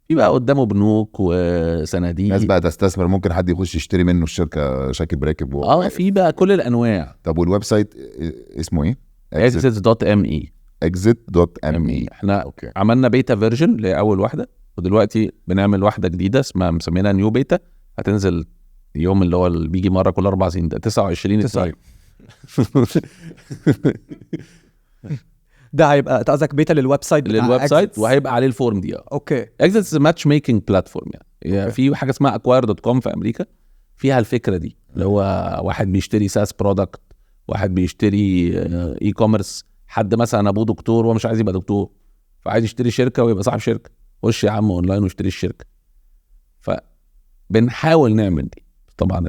في بقى قدامه بنوك وصناديق، ناس بقى تستثمر، ممكن حد يخش يشتري منه الشركه شاكل براكب في بقى كل الانواع. طب والويب سايت اسمه ايه؟ exit.me. exit.me. احنا عملنا بيتا فيرجن لاول واحده، ودلوقتي بنعمل واحده جديده اسمها مسمينها نيو بيتا، هتنزل يوم اللي هو اللي بيجي مره كل 4 سنين، ده 29 ده هيبقى قصدك بيتا للويب سايت وهيبقى عليه الفورم دي. اوكي. اكزيتس ماتش ميكنج بلاتفورم يعني في حاجه اسمها acquire.com في امريكا، فيها الفكره دي اللي هو واحد بيشتري ساس برودكت واحد بيشتري اي كوميرس، حد مثلا ابوه دكتور ومش عايز يبقى دكتور فعايز يشتري شركه ويبقى صاحب شركه، خش يا عم اونلاين واشتري الشركه. فبنحاول نعمل دي. طبعا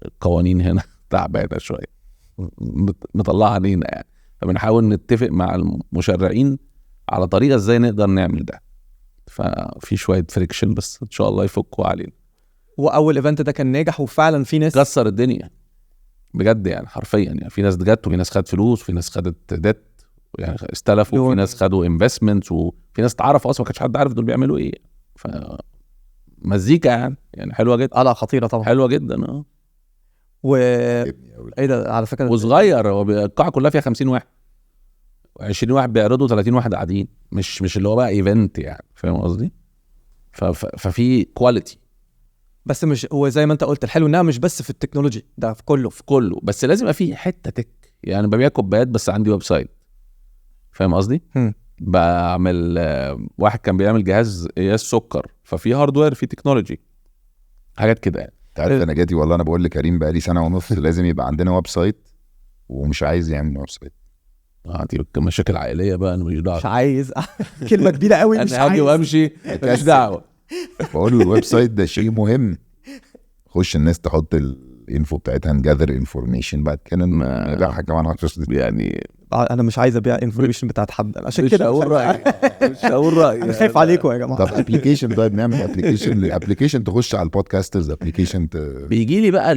القوانين هنا تعبانه شويه مطلعه علينا يعني، فبنحاول نتفق مع المشرعين على طريقه ازاي نقدر نعمل ده. ففي شويه فريكشن بس ان شاء الله يفكوا علينا. واول ايفنت ده كان ناجح وفعلا في ناس كسر الدنيا بجد يعني حرفيا يعني. في ناس جت وفي ناس خدت فلوس وفي ناس خدت ديت يعني استلفوا وفي ناس خدوا انفستمنت وفي ناس تعرف اصلا ما كانش حد عارف دول بيعملوا ايه. فمزيكا يعني حلوه جدا. لا خطيره طبعا حلوه جدا ايه ده على فكره وصغير. هو القاعه كلها فيها 50 واحد و20 واحد بيعرضوا 30 واحد قاعدين، مش اللي هو بقى ايفنت يعني، فاهم قصدي؟ ففي كواليتي. بس مش هو زي ما انت قلت الحلو انها مش بس في التكنولوجي، ده في كله بس لازم يبقى في حته تك. يعني ببيع كوبايات بس عندي ويب سايت، فاهم قصدي؟ بعمل واحد كان بيعمل جهاز قياس سكر ففي هاردوير في تكنولوجي حاجات كده يعني. تعرف انا جاتي والله انا بقول لكريم بقى لي سنه ونص لازم يبقى عندنا ويب سايت ومش عايز يعمل ويب سايت. دي مشاكل عائليه بقى، انا مش دعوه. مش عايز كلمه كبيره قوي، مش انا هاجي وامشي مش دعوه. بقول له الويب سايت ده شيء مهم، خش الناس تحط الانفو بتاعتها نجذر انفورميشن بعد كده نبيعها كمان 10 سنين يعني. انا مش عايز ابيع انفورميشن بتاعت حد عشان كده مش هقول رايي انا خايف عليكم يا جماعه. طب ابلكيشن، طيب نعمل ابلكيشن تخش على البودكاسترز ابلكيشن بيجي لي بقى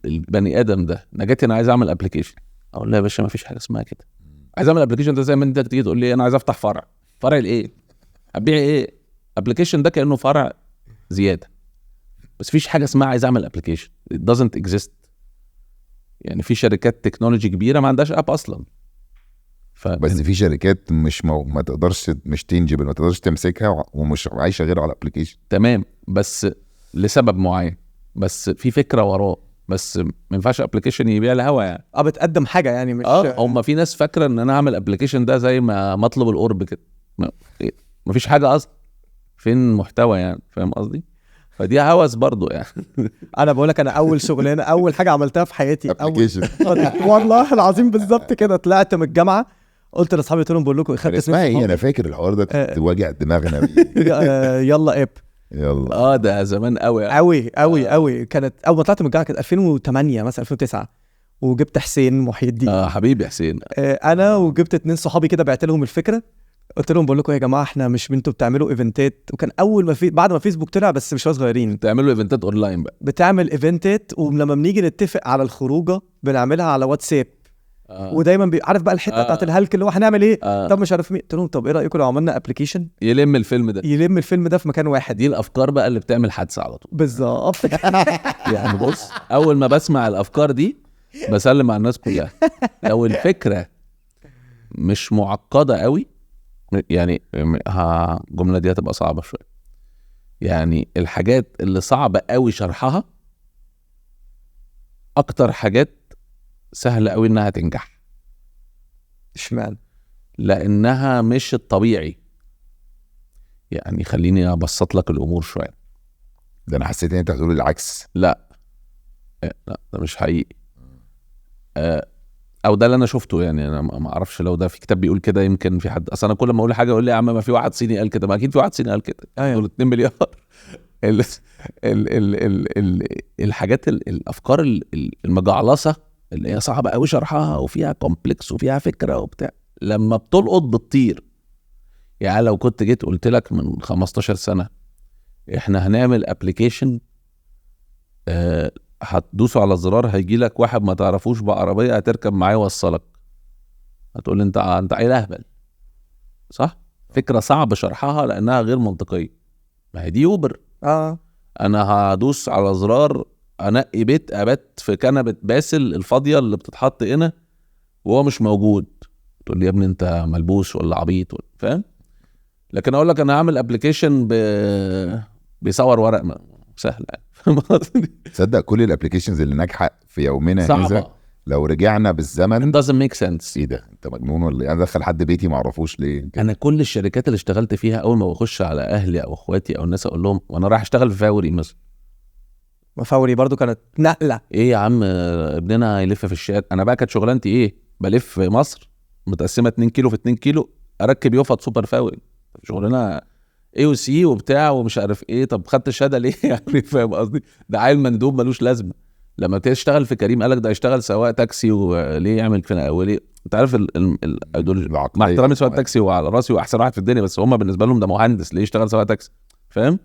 البني ادم ده نجاتي انا عايز اعمل ابلكيشن، اقول له يا باشا ما فيش حاجه اسمها كده. عايز اعمل ابلكيشن ده زي ما انت تيجي تقول لي انا عايز افتح فرع لايه؟ ابيع ايه؟ ابلكيشن ده كانه فرع زياده، بس فيش حاجه اسمها عايز اعمل ابلكيشن. it doesn't exist. يعني في شركات تكنولوجي كبيره ما عندهاش اب اصلا. بس في شركات ما تقدرش، مش تنجبل، ما تقدرش تمسكها ومش عايشه غير على الابلكيشن. تمام، بس لسبب معين، بس في فكره وراه، بس ما ينفعش ابلكيشن يبيع الهوا يعني. بتقدم حاجه يعني مش هم في ناس فاكره ان انا اعمل ابلكيشن ده زي ما مطلب القرب كده، ما فيش حاجه اصلا. فين محتوى يعني، فاهم قصدي؟ فدي هوس برضو يعني. انا بقول لك انا اول شغلانه اول حاجه عملتها في حياتي ابلكيشن والله العظيم بالظبط كده. طلعت من الجامعه قلت لاصحابي قلت لهم بقول لكم خدت اسمها ايه؟ انا فاكر الحوار ده كنت واجع دماغنا بيه. يلا اب يلا ده زمان قوي قوي. كانت اول ما طلعت من الجامعه كانت 2008 مثلا 2009، وجبت حسين محي الدين حبيبي حسين. انا وجبت 2 صحابي كده بعت لهم الفكره، قلت لهم بقول لكم يا جماعه احنا مش انتوا بتعملوا ايفنتات. وكان اول ما بعد ما فيسبوك طلع بس مش صغيرين بتعملوا ايفنتات اونلاين بقى، بتعمل ايفنتات ولما بنيجي نتفق على الخروجه بنعملها على واتساب. ودايما عارف بقى الحته بتاعت الهلك اللي هو هنعمل ايه طب مش عارف مين. قلت لهم طب ايه رايكم لو عملنا ابلكيشن يلم الفيلم ده في مكان واحد. دي الافكار بقى اللي بتعمل حادثه على طول بالظبط. يعني بص، اول ما بسمع الافكار دي بسلم على الناس كلها. لو الفكره مش معقده قوي يعني الجمله دي هتبقى صعبه شويه. يعني الحاجات اللي صعبه قوي شرحها اكتر حاجات سهله قوي انها تنجح. اشمعنى؟ لانها مش الطبيعي. يعني خليني ابسط لك الامور شويه. ده انا حسيت ان انت هتقول العكس. لا ده مش حقيقي. او ده اللي انا شفته يعني. انا ما اعرفش لو ده في كتاب بيقول كده، يمكن في حد اصلا. انا كل ما اقول حاجه يقول لي يا عم ما في واحد صيني قال كده. ما اكيد في واحد صيني قال كده. دول 2 مليار. الحاجات الافكار المجعلصه اللي هي صعبه قوي شرحها وفيها كومبلكس وفيها فكره وبتاع، لما بتلقط بتطير. يعني لو كنت جيت قلت لك من 15 سنه احنا هنعمل ابلكيشن هتدوسوا على الزرار هيجي لك واحد ما تعرفوش بعربيه هتركب معاه يوصلك، هتقول انت عيل اهبل، صح؟ فكره صعب شرحها لانها غير منطقيه. ما هي دي اوبر. انا هدوس على زرار انقي بيت ابات في كنبه باسل الفاضيه اللي بتتحط هنا وهو مش موجود، تقول لي يا ابني انت ملبوس ولا عبيط فاهم؟ لكن اقول لك انا هعمل ابلكيشن بيصور ورق سهل يعني. تصدق كل الابلكيشنز اللي ناجحه في يومنا هذا لو رجعنا بالزمن doesn't make sense. ايه ده؟ انت مجنون ولا ايه؟ انا ادخل حد بيتي ما اعرفوش ليه؟ انا كل الشركات اللي اشتغلت فيها اول ما بخش على اهلي او اخواتي او الناس اقول لهم وانا رايح اشتغل في فاوري مثلا، فوري برضو كانت نقله. ايه يا عم ابننا هيلف في الشارع. انا بقى كانت شغلانتي ايه؟ بلف في مصر متقسمه 2 كيلو في 2 كيلو، اركب يوفط سوبر فاول. شغلانه اي وسي وبتاع ومش عارف ايه. طب خدت الشهاده ليه؟ يعني فاهم قصدي؟ ده عيل مندوب ملوش لازمه. لما تشتغل في كريم قالك ده يشتغل سواق تاكسي، وليه يعمل فينا وليه؟ انت عارف دول مع احترامي سواق تاكسي وعلى راسي واحسن واحد في الدنيا، بس هم بالنسبه لهم ده مهندس ليه يشتغل سواق تاكسي؟ فاهم؟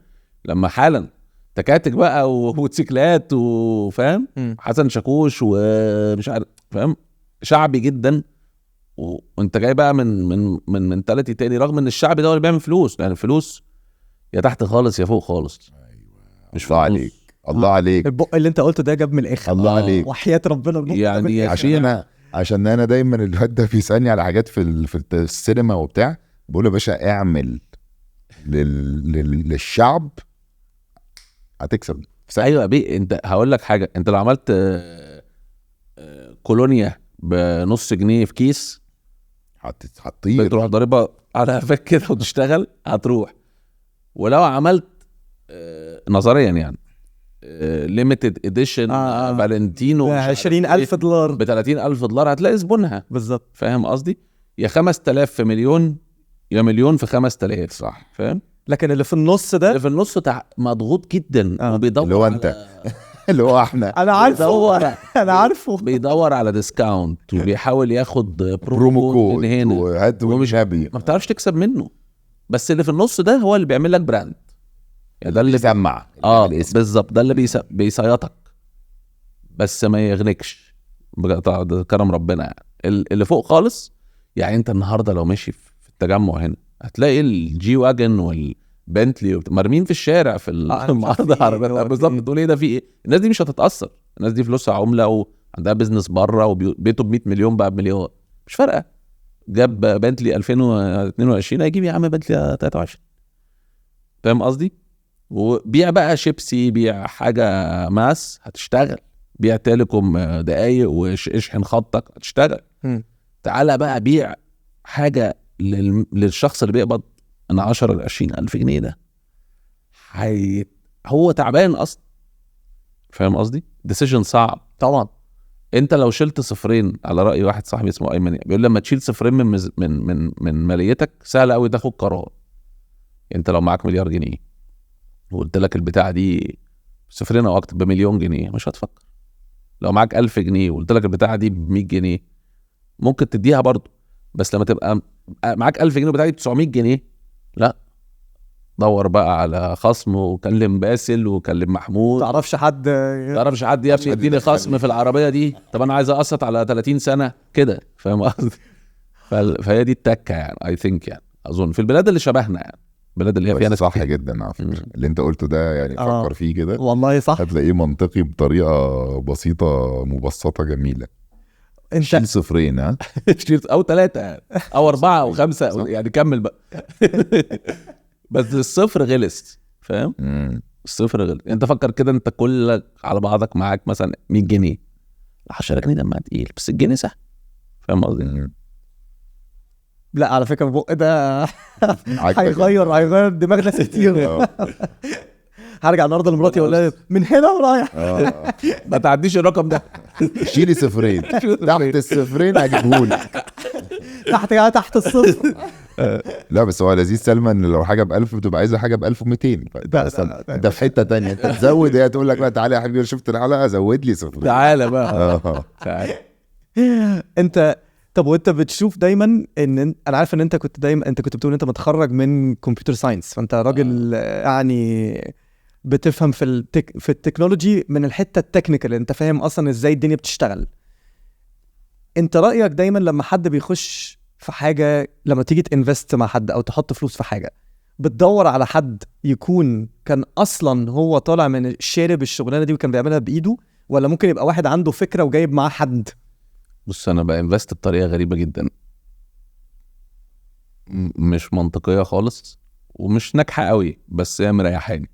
لما حالا تكاتك بقى وموتوسيكلات وفاهم حسن شاكوش ومش عارف فاهم، شعبي جدا. وانت جاي بقى من منتاليتي تاني، رغم ان الشعبي ده هو اللي بيعمل فلوس، يعني الفلوس يا تحت خالص يا فوق خالص. مش الله عليك، الله عليك. البق اللي انت قلته ده جاب من الاخر. الله عليك. وحياة ربنا البق يعني عشان انا دايما الواد ده بيسالني على حاجات في السينما وبتاع، بقول له يا باشا اعمل للشعب هتكسب. ايوه بيه. انت هقول لك حاجه، انت لو عملت كولونيا بنص جنيه في كيس هتطير، بتروح ضاربها على قفاك كده وتشتغل هتروح. ولو عملت نظريا يعني ليميتد اديشن فالنتينو $20,000 $30,000 هتلاقي زبونها بالظبط. فاهم قصدي؟ يا 5000 في مليون، يا مليون في 5000. صح، فاهم؟ لكن اللي في النص ده اللي في النص مضغوط جدا وبيدور اللي هو انت اللي هو احنا انا عارفه انا عارفه بيدور على ديسكاونت وبيحاول ياخد برومو كود من هنا وهات ومش نبي، ما بتعرفش تكسب منه. بس اللي في النص ده هو اللي بيعمل لك براند، يعني ده اللي بيسمع بالظبط، ده اللي بيسيطك بس ما يغنكش ده كرم ربنا. يعني اللي فوق خالص، يعني انت النهارده لو ماشي في التجمع هنا هتلاقي الجي واجن والبنتلي مرمين في الشارع في المعارضه العربيات بالظبط. تقول ايه ده في ايه؟ الناس دي مش هتتاثر، الناس دي فلوسها عمله وعندها بيزنس بره وبيته ب 100 مليون بقى بمليار، مش فارقه. جاب بنتلي 2022 هيجيب يا عم بنتلي 23. فاهم قصدي؟ وبيع بقى شيبسي، بيع حاجه ماس هتشتغل، بيع تيليكوم دقايق واشحن خطك هتشتغل. تعالى بقى بيع حاجه للشخص اللي بيقبض من 10 ل 20 ألف جنيه ده هو تعبان اصلا. فاهم قصدي؟ ديسيجن صعب طبعا. انت لو شلت صفرين، على راي واحد صاحبي اسمه ايمن بيقول لما تشيل صفرين من ماليتك سهل قوي تاخد قرار. انت لو معاك $1,000,000 جنيه وقلت لك البتاعه دي صفرين او اكتر ب1,000,000 جنيه مش هتفكر. لو معاك 1000 جنيه وقلت لك البتاعه دي ب100 جنيه ممكن تديها برضو. بس لما تبقى معاك 1000 جنيه والبتاعه دي 900 جنيه لا، دور بقى على خصم وكلم باسل وكلم محمود. تعرفش حد يا ابني اديني خصم في العربيه دي، طب انا عايز اقسط على 30 سنه كده. فاهم قصدي؟ فهي دي التكه يعني اي ثينك، يعني اظن في البلاد اللي شبهنا، يعني البلاد اللي هي فيها ناس صح جدا على فكره اللي انت قلته ده، يعني فكر فيه كده والله صح، هتلاقيه منطقي بطريقه بسيطه مبسطه جميله. انت شيل صفرين او 3 يعني او 4 او 5 يعني كمل بقى. بس الصفر غلس. فاهم؟ الصفر غلس. انت فكر كده، انت كلك على بعضك معاك مثلا 100 جنيه 10 جنيه دمها تقيل، بس الجنيه سهل. فاهم قصدي؟ لا على فكره البق ده هيغير دماغ ناس كتير. هرجع النهارده لمراتي اقول لها من هنا ورايح ما تعديش الرقم ده. شيلي صفرين تحت الصفرين هجيبهولك تحت الصفر. لا بس هو لذيذ سلمى ان لو حاجه ب1000 بتبقى عايزه حاجه ب1200. انت في حته تانية انت تزود، هي تقول لك بقى تعالى يا حبيبي شفت الحلقه زود لي صفر تعالى بقى. تعالى. انت طب وانت بتشوف دايما ان انا عارف ان انت كنت بتقول انت متخرج من كمبيوتر ساينس، فانت راجل يعني بتفهم في التكنولوجي من الحته التكنيكال، انت فاهم اصلا ازاي الدنيا بتشتغل. انت رايك دايما لما حد بيخش في حاجه، لما تيجي تنفست مع حد او تحط فلوس في حاجه، بتدور على حد يكون كان اصلا هو طالع من شارب الشغلانه دي وكان بيعملها بايده، ولا ممكن يبقى واحد عنده فكره وجايب معاه حد؟ بص انا بانفست بطريقه غريبه جدا، مش منطقيه خالص ومش ناجحه قوي، بس هي مريحاني.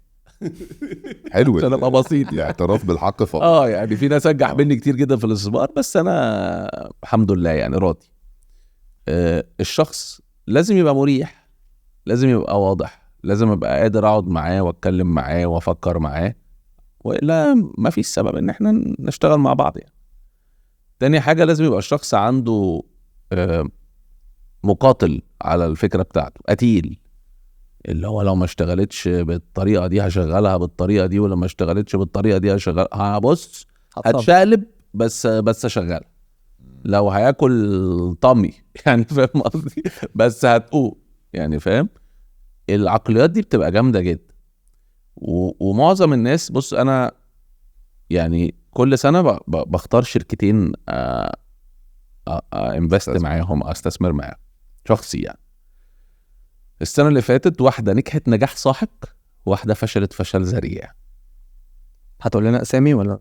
حلو عشان ابقى بسيط يعني اعتراف بالحق فقط. يعني في ناس انجح مني كتير جدا في الاستثمار، بس انا الحمد لله يعني راضي. الشخص لازم يبقى مريح، لازم يبقى واضح، لازم ابقى قادر اقعد معاه واتكلم معاه وافكر معاه والا ما فيش سبب ان احنا نشتغل مع بعض يعني. تاني حاجه لازم يبقى الشخص عنده مقاتل على الفكره بتاعته، قتيل، اللي هو لو ما اشتغلتش بالطريقه دي هشغلها بالطريقه دي، ولما اشتغلتش بالطريقه دي هشغلها، بص هتشقلب بس اشغلها. لو هياكل طمي يعني فاهم قصدي، بس هتقوم يعني فاهم. العقليات دي بتبقى جامده جدا. ومعظم الناس، بص انا يعني كل سنه بختار شركتين انفست معاهم، استثمر معاهم شخصي يعني. السنه اللي فاتت واحده نجحت نجاح ساحق، واحده فشلت فشل ذريع. هتقول لنا اسامي ولا؟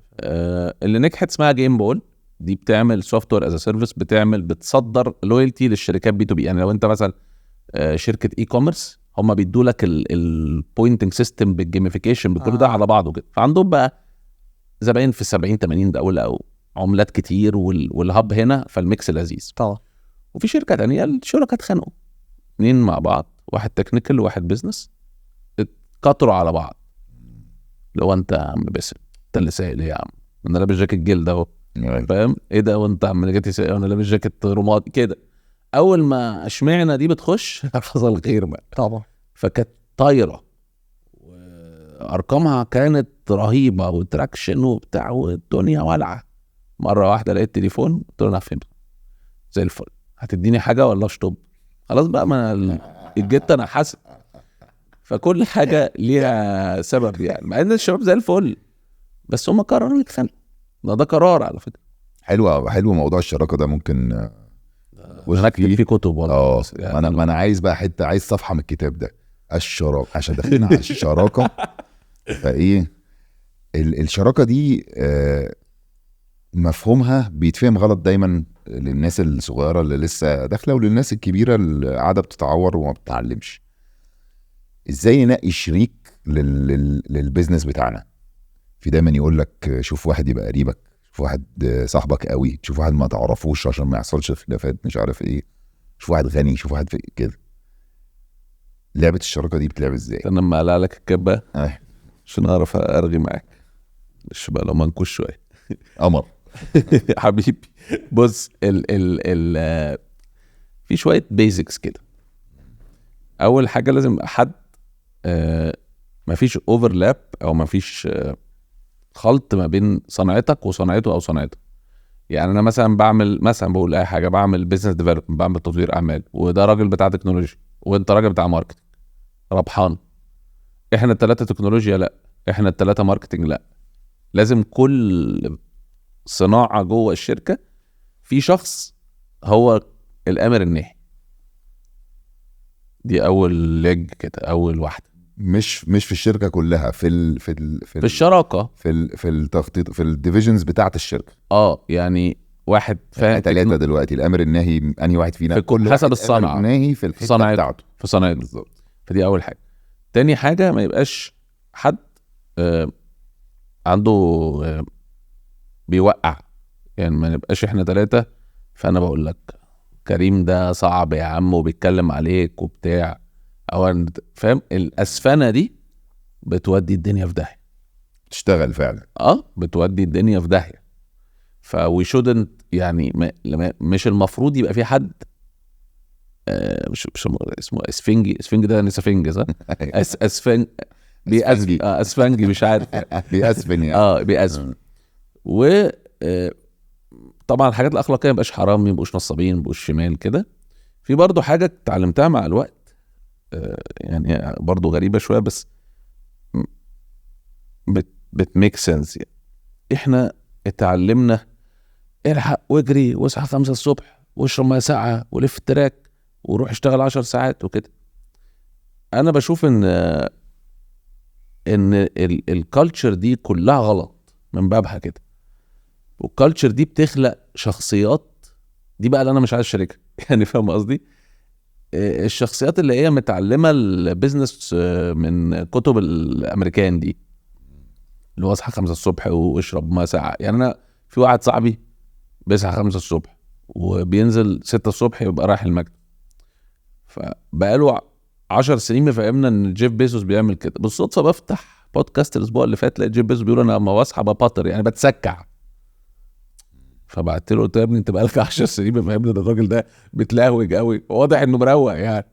اللي نجحت اسمها جيم بول، دي بتعمل سوفت وير از سيرفيس، بتصدر لويالتي للشركات بي تو بي. يعني لو انت مثلا شركه اي كوميرس، هم بيدوا لك البوينتنج سيستم بالجيميفيكيشن بكل ده على بعضه كده، فعندهم بقى زباين في 70-80 دوله او عملات كتير، والهب هنا، فالميكس لذيذ طبعا. وفي شركه تانية الشركاء اتخانقوا، 2 مع بعض، واحد تكنيكال وواحد بيزنس، اتكتروا على بعض. لو انت يا عم باسم انت اللي سائل ايه يا عم، انا لابس جاكيت جلد اهو فاهم ايه ده، وانت يا عم جاكيت سائل وانا لابس جاكيت رمادي كده. اول ما اشمعنا دي بتخش حصل خير بقى طبعا. فكانت طايره، وارقامها كانت رهيبه، وتراكشن وبتاع، والدنيا والعه. مره واحده لقيت تليفون، قلت له انا فهمت زي الفل، هتديني حاجه ولا اشطب؟ خلاص بقى، ما الجت انا حاسب. فكل حاجه ليها سبب يعني، مع ان الشباب زي الفل بس هم قرروا يتخانقوا. ده قرار على فكره. حلو موضوع الشراكه ده. ممكن انا اكتب فيه كتب والله. يعني ما انا عايز بقى حته، عايز صفحه من الكتاب ده، الشراكه، عشان داخلين على الشراكه. فايه الشراكه دي مفهومها بيتفهم غلط دايما للناس الصغيره اللي لسه داخله، وللناس الكبيره اللي قاعده بتتعور وما بتتعلمش. ازاي ننقي شريك للبيزنس بتاعنا؟ في دايما يقول لك شوف واحد يبقى قريبك، شوف واحد صاحبك قوي، شوف واحد ما تعرفوش عشان ما يحصلش خلافات، مش عارف ايه، شوف واحد غني، شوف واحد كده. لعبه الشراكه دي بتلعب ازاي؟ انا لما اقلع لك الكبه عشان اعرف ارغي معاك، مش بقى لو منكوش شويه قمر حبيبي. بص ال في شويه بيزكس كده. اول حاجه لازم حد مفيش اوفرلاب او مفيش خلط ما بين صنعتك وصنعته او صنعته. يعني انا مثلا بقول اي حاجه، بعمل بيزنس ديفلوبمنت، بعمل تطوير اعمال، وده راجل بتاع تكنولوجيا وانت راجل بتاع ماركتنج، ربحان. احنا الثلاثه تكنولوجيا لا، احنا الثلاثه ماركتنج لا. لازم كل صناعه جوه الشركه في شخص هو الامر الناهي. دي اول ليج كده، اول واحده. مش في الشركه كلها، في الشراكه، في التخطيط، في الديفيجنز بتاعه الشركه. يعني واحد فاهم 3 دلوقتي، الامر الناهي انهي واحد فينا؟ كل حسب الصنعه، الناهي في الحته بتاعته، في صنعته بالظبط. فدي اول حاجه. تاني حاجه ما يبقاش حد عنده بيوقع. يعني ما نبقاش احنا 3 فانا بقول لك كريم ده صعب يا عم وبيتكلم عليك وبتاع، او فاهم الاسفنه دي بتودي الدنيا في داهيه. تشتغل فعلا بتودي الدنيا في داهيه. فوي شودنت يعني مش المفروض يبقى في حد مش اسمه اسفنج ده نسفنج صح؟ اسفنج اسفنجي مش عارف بيأسفن يعني بيأسفن. و طبعا الحاجات الاخلاقيه ما يبقاش حرام، ما يبقوش نصابين، ما يبقوش شمال كده. في برضو حاجه اتعلمتها مع الوقت يعني برضو غريبه شويه بس بتميك سنس. يعني احنا اتعلمنا الحق واجري واصحى 5 الصبح واشرب ميه ساقعه ولف التراك وروح اشتغل 10 ساعات وكده. انا بشوف ان الكالتشر دي كلها غلط من بابها كده. والكالتشر دي بتخلق شخصيات، دي بقى اللي انا مش عايز اشاركها يعني فاهم قصدي. الشخصيات اللي هي متعلمه البيزنس من كتب الامريكان دي، اللي هو اصحى 5 الصبح واشرب ميه ساقعه. يعني انا في واحد صاحبي بيصحى 5 الصبح وبينزل 6 الصبح يبقى رايح المكتب. فبقاله 10 سنين مفهمنا ان جيف بيزوس بيعمل كده. بالصدفه بفتح بودكاست الاسبوع اللي فات لقيت جيف بيزوس بيقول انا لما بصحى ببطر يعني بتسكع. فبعت له قلت له يا ابني انت بقالك 10 سنين بفهمني ده الراجل ده بتلاهوج قوي واضح انه مروق يعني.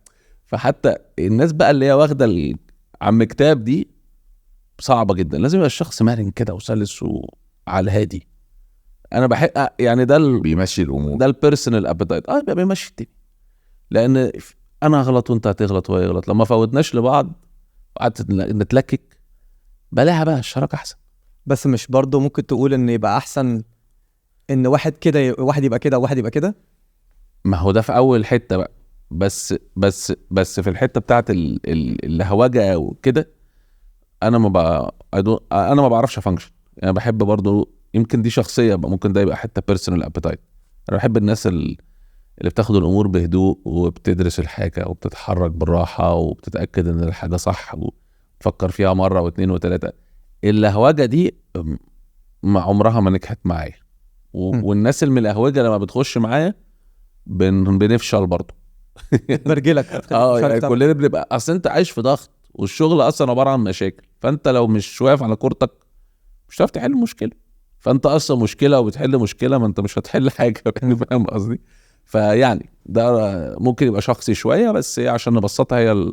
فحتى الناس بقى اللي هي واخده عم كتاب دي صعبه جدا، لازم يبقى الشخص مرن كده وسلس وعلى الهادي. انا بحب يعني بيمشي الامور، ده البيرسونال ابيتايت بيبقى بيمشي الدنيا، لان انا هغلط وانت هتغلط وهو يغلط، لما فوتناش لبعض وقعدت نتلكك بلاها بقى الشراكه احسن. بس مش برضو ممكن تقول ان يبقى احسن ان واحد كده واحد يبقى كده وواحد يبقى كده؟ ما هو ده في اول حته بقى، بس في الحته بتاعت الهواجه وكده انا ما بعرفش افانكشن يعني. بحب برضو يمكن دي شخصيه بقى، ممكن ده يبقى حته بيرسونال ابيتايت. انا بحب الناس اللي بتاخد الامور بهدوء وبتدرس الحاجه وبتتحرك بالراحه وبتتاكد ان الحاجه صح وتفكر فيها مره واثنين وثلاثه. اللهوجه دي عمرها ما نجحت معايا، والناس الملهوجه لما بتخش معايا بنفشل برضه. برجلك يعني كلنا بنبقى اصل انت عايش في ضغط، والشغل اصلا عباره عن مشاكل، فانت لو مش واقف على كورتك مش هتعرف تحل مشكله. فانت اصلا مشكله وبتحل مشكله، ما انت مش هتحل حاجه. فاهم قصدي؟ فيعني ده ممكن يبقى شخصي شويه، بس عشان نبسطها هي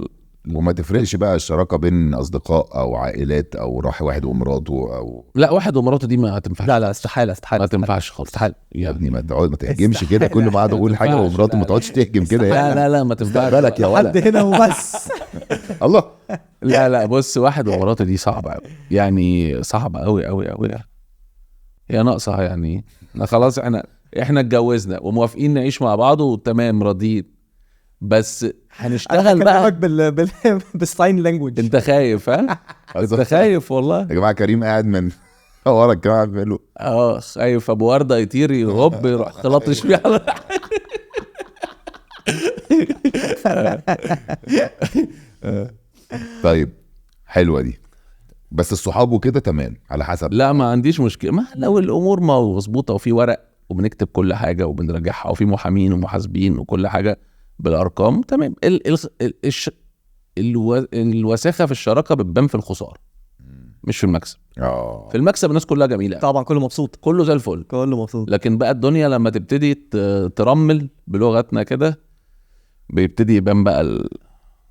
وما تفرقش بقى الشراكه بين اصدقاء او عائلات او راح واحد ومراته او لا واحد ومراته دي ما هتنفعش. لا استحاله ما تنفعش خالص. استحاله يا ابني ما تهجمش كده كل ما قعد اقول حاجه ومراته ما تقعدش تهجم كده يعني. لا ما تنفعش بالك يا حد هنا وبس. الله. لا بص، واحد ومراته دي صعبه قوي يعني، صعبه قوي قوي قوي. هي ناقصه يعني. خلاص احنا اتجوزنا وموافقين نعيش مع بعض وتمام راضيين، بس هنشتغل بقى بالساين لانجويج. انت خايف؟ ها انت خايف والله يا جماعه كريم قاعد من ورا الجماعه بيقولوا خايف ابو ورده يطير يغب يروح خلاطش فيه على طيب حلوه دي، بس الصحاب وكده تمام على حسب. لا ما عنديش مشكله، ما لو الامور ما مظبوطه وفي ورق وبنكتب كل حاجه وبنراجعها وفي محامين ومحاسبين وكل حاجه بالارقام تمام. الوساخه في الشراكه بتبان في الخساره مش في المكسب. في المكسب الناس كلها جميله طبعا، كله مبسوط، كله زي الفل، كله مبسوط. لكن بقى الدنيا لما تبتدي ترمل بلغتنا كده بيبتدي يبان بقى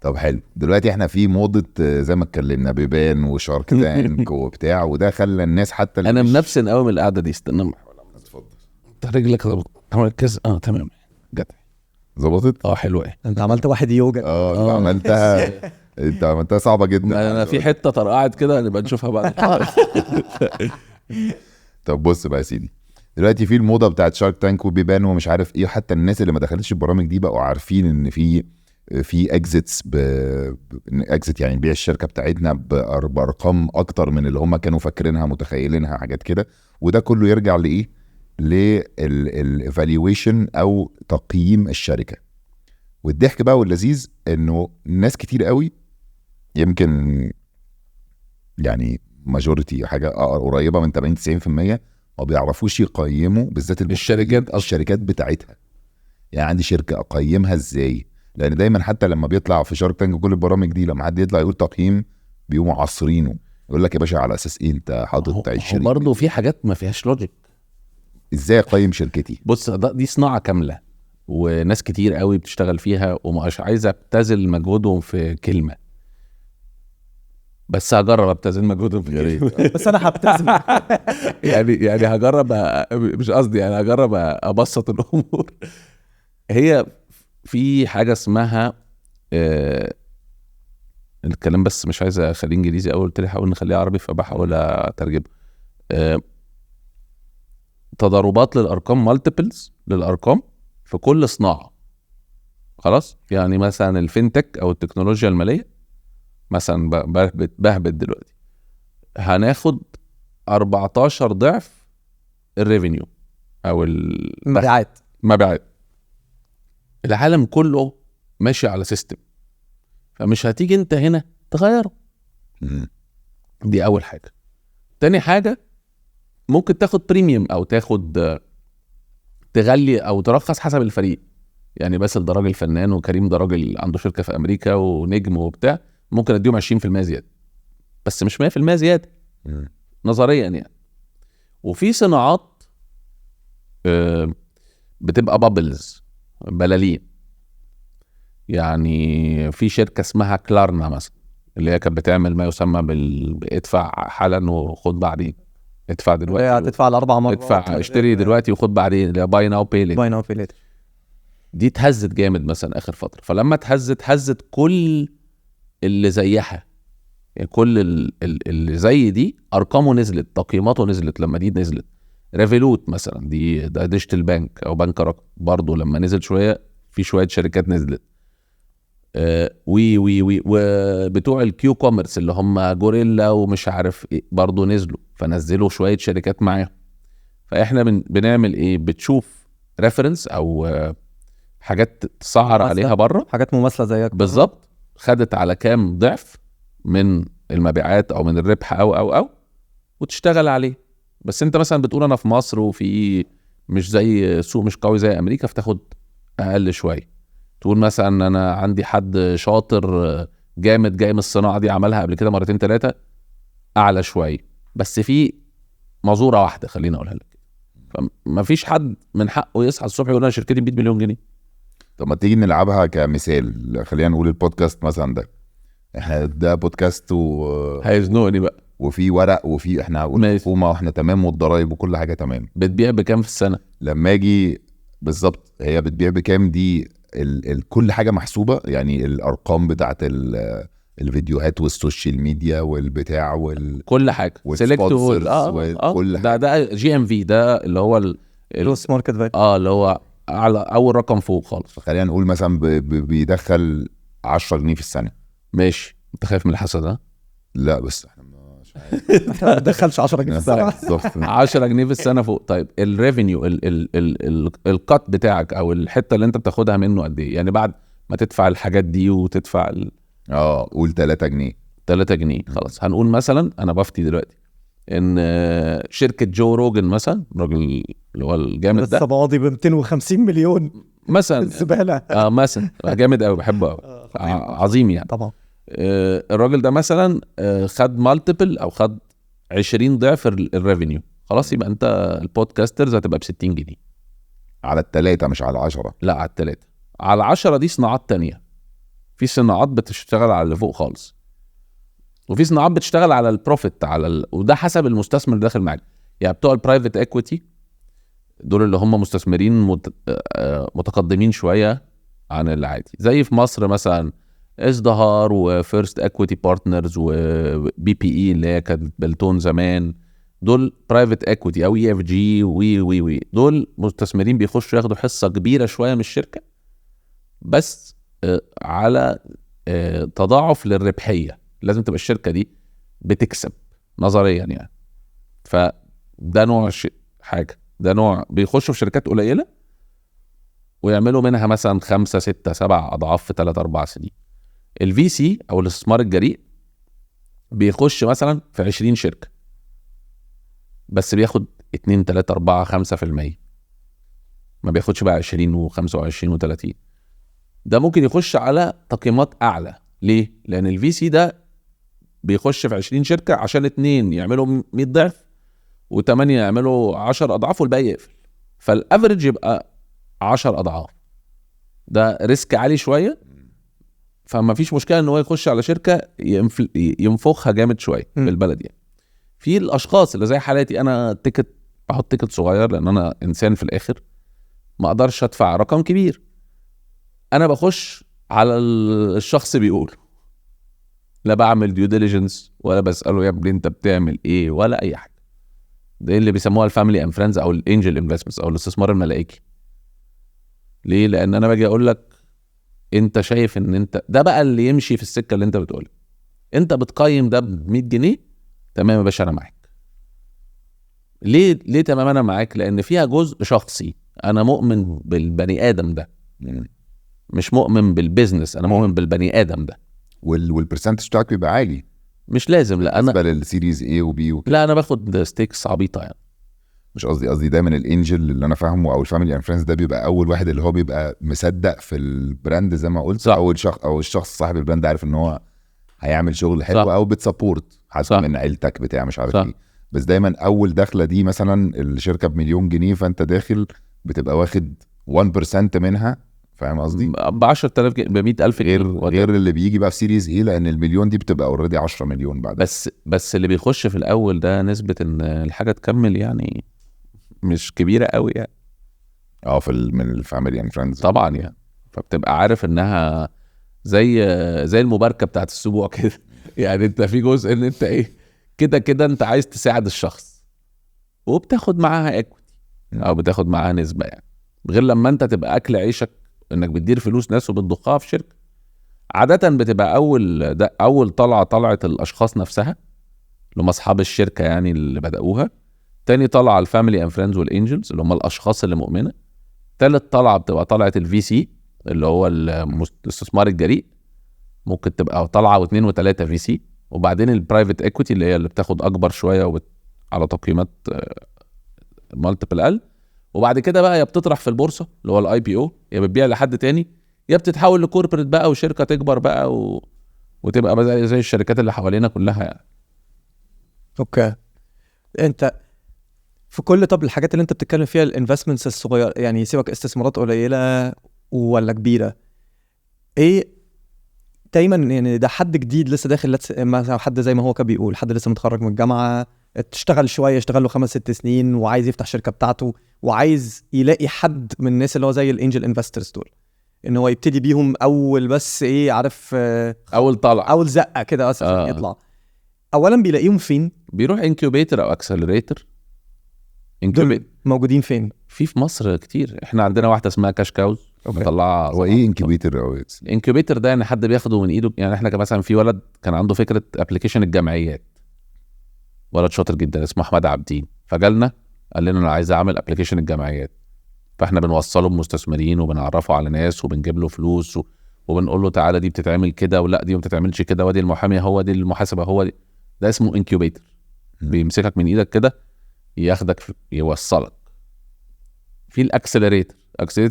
طب حلو، دلوقتي احنا في موضة زي ما اتكلمنا بيبان وشارك تانك وبتاع، وده خلى الناس حتى انا بنفسي قوي من القعده دي. استنى اتفضل. انت رجلك مركز تمام جت ظبطت حلوه ايه. انت عملت واحد يوجا. انت عملتها صعبه جدا. انا في حته طرقعت كده نبقى نشوفها بعد. طب بص بقى يا سيدي، دلوقتي في الموضه بتاعت شارك تانك وبيبان ومش عارف ايه، حتى الناس اللي ما دخلتش البرامج دي بقوا عارفين ان في اكزيتس اكزيت يعني نبيع الشركه بتاعتنا بارقام اكتر من اللي هم كانوا فاكرينها متخيلينها حاجات كده. وده كله يرجع لايه؟ للايفالويشن او تقييم الشركه. والضحك بقى واللذيذ انه ناس كتير قوي يمكن يعني ماجوريتي حاجه قريبه من 80-90% ما بيعرفوش يقيموا بالذات الشركات بتاعتها. يعني عندي شركه اقيمها ازاي؟ لان دايما حتى لما بيطلع في شارك تانك كل البرامج دي لما حد يطلع يقول تقييم بيقوموا عصرينه، يقول لك يا باشا على اساس ايه انت حاطط تعيش شركه؟ برضه في حاجات ما فيهاش لوجيك. ازاي اقيم شركتي؟ بص دي صناعه كامله وناس كتير قوي بتشتغل فيها ومش عايزه ابتذل مجهودهم في كلمه، بس هجرب ابتذل مجهودهم في كلمه. بس انا هبتذل يعني هجرب مش قصدي يعني هجرب ابسط الامور. هي في حاجه اسمها الكلام بس مش عايز اخليه انجليزي قوي، قلت لي حاول نخليه عربي فبحاول اترجمه. تضاربات للارقام، مالتيبلز للارقام في كل صناعه. خلاص يعني مثلا الفينتك او التكنولوجيا الماليه مثلا بهبت دلوقتي هناخد 14 ضعف الريفينيو او المبيعات. العالم كله ماشي على سيستم، فمش هتيجي انت هنا تغيره. دي اول حاجه. تاني حاجه ممكن تاخد بريميوم او تاخد تغلي او ترخص حسب الفريق. يعني بس ده راجل فنان وكريم ده راجل عنده شركه في امريكا ونجم وبتاع، ممكن اديهم 20% زياده بس مش 100% زياده نظريا يعني. وفي صناعات بتبقى بابلز، بلالين. يعني في شركه اسمها كلارنا مثلا، اللي هي كانت بتعمل ما يسمى ادفع حالا وخد بعدين، ادفع دلوقتي هتدفع ال4 مرات، ادفع اشتري دلوقتي وخد بعدين، اللي باي ناو باي ليتر. باي ناو باي ليتر دي اتهزت جامد مثلا اخر فتره. فلما اتهزت كل اللي زيها، يعني كل اللي زي دي ارقامه نزلت، تقييماته نزلت. لما دي نزلت ريفولوت مثلا، ده ديجيتال بانك او بنك رقم، برضه لما نزل شويه في شويه شركات نزلت. وي وبتوع الكيو كوميرس اللي هم جوريلا ومش عارف ايه برضه نزلوا، فنزلوا شويه شركات معاهم. فاحنا بنعمل ايه؟ بتشوف ريفرنس او حاجات تسعر عليها بره، حاجات مماثله زيك بالظبط، خدت على كام ضعف من المبيعات او من الربح او وتشتغل عليه. بس انت مثلا بتقول انا في مصر وفي مش زي سوق مش قوي زي امريكا، فتاخد اقل شويه. تقول مثلا انا عندي حد شاطر جامد جاي من الصناعه دي، عملها قبل كده مرتين ثلاثه، اعلى شويه. بس في مزوره واحده، خليني اقولها لك، فما فيش حد من حقه يصحى الصبح يقول انا شركتي ب 100 مليون جنيه. طب ما تيجي نلعبها كمثال. خلينا نقول البودكاست مثلا ده، احنا ده بودكاست هيزنقني بقى، وفي ورق وفي احنا الحكومه واحنا تمام والضرايب وكل حاجه تمام. بتبيع بكام في السنه؟ لما اجي بالظبط هي بتبيع بكام دي، كل حاجه محسوبه، يعني الارقام بتاعت الفيديوهات والسوشيال ميديا والبتاع كل حاجه سيلكت كل حاجه. ده جي ام في، ده اللي هو جروس ماركت فاليو، اللي هو على اول رقم فوق خالص. خلينا نقول مثلا بيدخل 10 جنيه في السنه. ماشي، انت خايف من الحسد ده؟ لا بس احنا ما ندخلش 10 جنيه في السنه. 10 جنيه في السنه فوق. طيب الريفينيو الكات بتاعك او الحته اللي انت بتاخدها منه قد ايه؟ يعني بعد ما تدفع الحاجات دي وتدفع قول 3 جنيه. 3 جنيه خلاص. هنقول مثلا انا بفتي دلوقتي ان شركه جو روجن مثلا، الراجل اللي هو الجامد ده، لسه باضي ب 250 مليون مثلا الزباله. مثلا جامد قوي، بحبه قوي، عظيم يعني. طبعا الراجل ده مثلا خد مالتيبل او خد 20 ضعف الريفينيو. خلاص، يبقى انت البودكاسترز هتبقى ب 60 جنيه على ال3 مش على 10. لا، على ال3. على 10 دي صناعات تانية. في صناعات بتشتغل على اللي فوق خالص، وفي صناعات بتشتغل على البروفيت، وده حسب المستثمر اللي داخل معاك. يعني بتوع البرايفت ايكويتي دول اللي هم مستثمرين متقدمين شويه عن العادي، زي في مصر مثلا ازدهار وفيرست اكويتي بارتنرز وبي بي اي اللي هي كانت بلتون زمان. دول برايفت اكويتي او اي اف جي وي دول مستثمرين بيخشوا ياخدوا حصه كبيره شويه من الشركه، بس على تضاعف للربحيه. لازم تبقى الشركه دي بتكسب نظريا يعني. فده نوع حاجه، ده نوع بيخشوا في شركات قليله ويعملوا منها مثلا 5 6 7 اضعاف في 3 4 سنين. الفي سي او الاستثمار الجريء بيخش مثلا في 20 شركه، بس بياخد 2 3 4 5%، ما بياخدش بقى 20 و25 و30. ده ممكن يخش على تقييمات اعلى. ليه؟ لان الفي سي ده بيخش في 20 شركه عشان 2 يعملوا 100 ضعف و8 يعملوا 10 اضعاف والباقي يقفل، فالافريج يبقى 10 اضعاف. ده ريسك عالي شويه، فما فيش مشكله ان هو يخش على شركه ينفخها جامد شويه بالبلد يعني. في الاشخاص اللي زي حالاتي، انا بحط تيكت صغير لان انا انسان في الاخر، ما اقدرش ادفع رقم كبير. انا بخش على الشخص بيقول، لا بعمل ديو ديليجنس ولا بساله يا ابني انت بتعمل ايه ولا اي حاجه. ده اللي بيسموها الفاميلي اند فريندز او الانجل انفستمنتس او الاستثمار الملائكي. ليه؟ لان انا باجي اقول لك انت شايف ان انت ده بقى اللي يمشي في السكه اللي انت بتقولها. انت بتقيم ده ب 100 جنيه، تمام يا باشا انا معاك. ليه تمام انا معاك؟ لان فيها جزء شخصي، انا مؤمن بالبني ادم ده، مش مؤمن بالبيزنس، انا مؤمن بالبني ادم ده. والبرسنتج بتاعك بيبقى عالي. مش لازم، لا انا بالنسبه للسيريز اي وبي وكده. لا انا باخد ستيكس عبيطه يعني. مش قصدي دايما الانجل اللي انا فاهمه او الفاميلي اند فريندز ده بيبقى اول واحد اللي هو بيبقى مصدق في البراند زي ما قلت، صح. اول شخص او الشخص صاحب البراند عارف ان هو هيعمل شغل حلو، صح. او بتسبورت. حسب من عيلتك بتاع مش عارف ايه. بس دايما اول دخله دي مثلا الشركه ب1,000,000 جنيه، فانت داخل بتبقى واخد 1% منها، فاهم قصدي؟ ب 10,000 ب100,000 غير اللي بيجي بقى في سيريز ايه، لان ال1,000,000 دي بتبقى اوريدي 10 مليون بعد. بس اللي بيخش في الاول ده نسبه ان الحاجه تكمل يعني مش كبيره قوي يعني. من الفاميلي يعني فريندز طبعا يعني، فبتبقى عارف انها زي المباركه بتاعت السبوع كده. يعني انت في جزء ان انت ايه كده انت عايز تساعد الشخص، وبتاخد معاها ايكويتي او بتاخد معاها نسبه يعني. غير لما انت تبقى اكل عيشك انك بتدير فلوس ناس وبتضخها في شركه. عاده بتبقى اول طلعت الاشخاص نفسها اللي هم اصحاب الشركه يعني اللي بدأوها. تاني طلعه الفاميلي اند فريندز والانجلز اللي هم الاشخاص اللي مؤمنه. تالت طلعه بتبقى طلعه الفي سي اللي هو الاستثمار الجريء، ممكن تبقى طلعه واثنين وثلاثه في سي. وبعدين البرايفت ايكويتي اللي هي اللي بتاخد اكبر شويه على تقييمات مالتيبل اقل. وبعد كده بقى يا بتطرح في البورصه اللي هو الاي بي او، يا بتبيع لحد تاني، يا بتتحول لكوربريت بقى وشركه تكبر بقى وتبقى بقى زي الشركات اللي حوالينا كلها يعني. اوكي. انت في كل الحاجات اللي انت بتتكلم فيها الانفستمنتس الصغيره، يعني سيبك استثمارات قليله ولا كبيره، ايه دايما يعني ده حد جديد لسه داخل مثلا، حد زي ما هو كان بيقول حد لسه متخرج من الجامعه، تشتغل شويه، يشتغل له 5-6 سنين وعايز يفتح شركه بتاعته، وعايز يلاقي حد من الناس اللي هو زي الانجل انفسترز دول ان هو يبتدي بيهم اول، بس ايه عارف اول زقه كده اصلا يطلع. اولا بيلاقيهم فين؟ بيروح انكيوبيتر او اكسلريتر. موجودين فين؟ في مصر كتير. احنا عندنا واحده اسمها كاش كاوز مطلعه. هو ايه انكيوبيتر او انكيوبيتر ده يعني حد بياخده من ايده. يعني احنا مثلا في ولد كان عنده فكره ابلكيشن الجمعيات، ولد شاطر جدا اسمه احمد عبدين، فجالنا قال لنا انا عايز اعمل ابلكيشن الجمعيات. فاحنا بنوصله بمستثمرين وبنعرفه على ناس وبنجيب له فلوس وبنقول له تعالى دي بتتعمل كده ولا دي ما بتتعملش كده، ودي المحامي هو دي المحاسبه هو دي. ده اسمه انكيوبيتر. بيمسكك من ايدك كده ياخدك يوصلك. في الاكسلريتر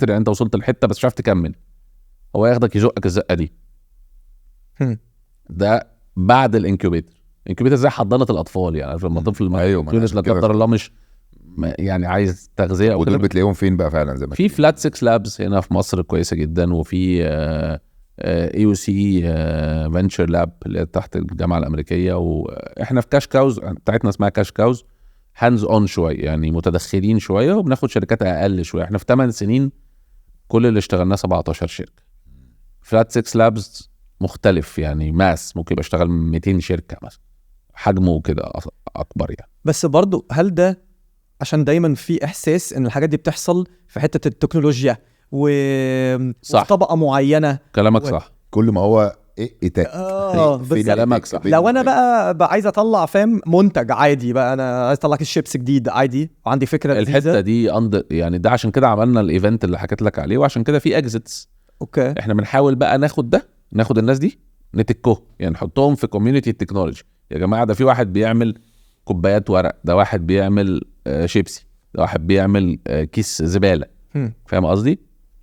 يعني انت وصلت لحته بس مش عارف تكمل، هو ياخدك يزقك الزقه دي. ده بعد الانكيوبيتر زي حضانه الاطفال يعني. لما طفل يونس لا قدر الله مش يعني عايز تغذيه او ودول بتلاقيهم فين بقى فعلا؟ زي ما في فلات 6 لابس هنا في مصر كويسه جدا، وفي اي او سي فينتشر لاب اللي تحت الجامعه الامريكيه. واحنا في كاش كاوز بتاعتنا اسمها كاش كاوز هاندز اون شويه، يعني متدخلين شويه وبناخد شركات اقل شويه. احنا في 8 سنين كل اللي اشتغلناه 17 شركه. فلات 6 لابس مختلف يعني، ماس ممكن يبقى اشتغل 200 شركه مثلا، حجمه كده اكبر يعني. بس برضو هل ده عشان دايما في احساس ان الحاجات دي بتحصل في حته التكنولوجيا وفي طبقه معينه؟ كلامك صح. كل ما هو كلامك صح. لو انا بقى عايز اطلع فاهم منتج عادي بقى، انا عايز اطلع الشيبس جديد عادي وعندي فكره الحته دي يعني ده عشان كده عملنا الايفنت اللي حكيت لك عليه، وعشان كده في اكزيتس. اوكي. احنا بنحاول بقى ناخد الناس دي نتكوه، يعني نحطهم في كوميونتي التكنولوجي. يا جماعه ده في واحد بيعمل كوبايات ورق، ده واحد بيعمل شيبسي، ده واحد بيعمل كيس زباله. فاهم قصدي؟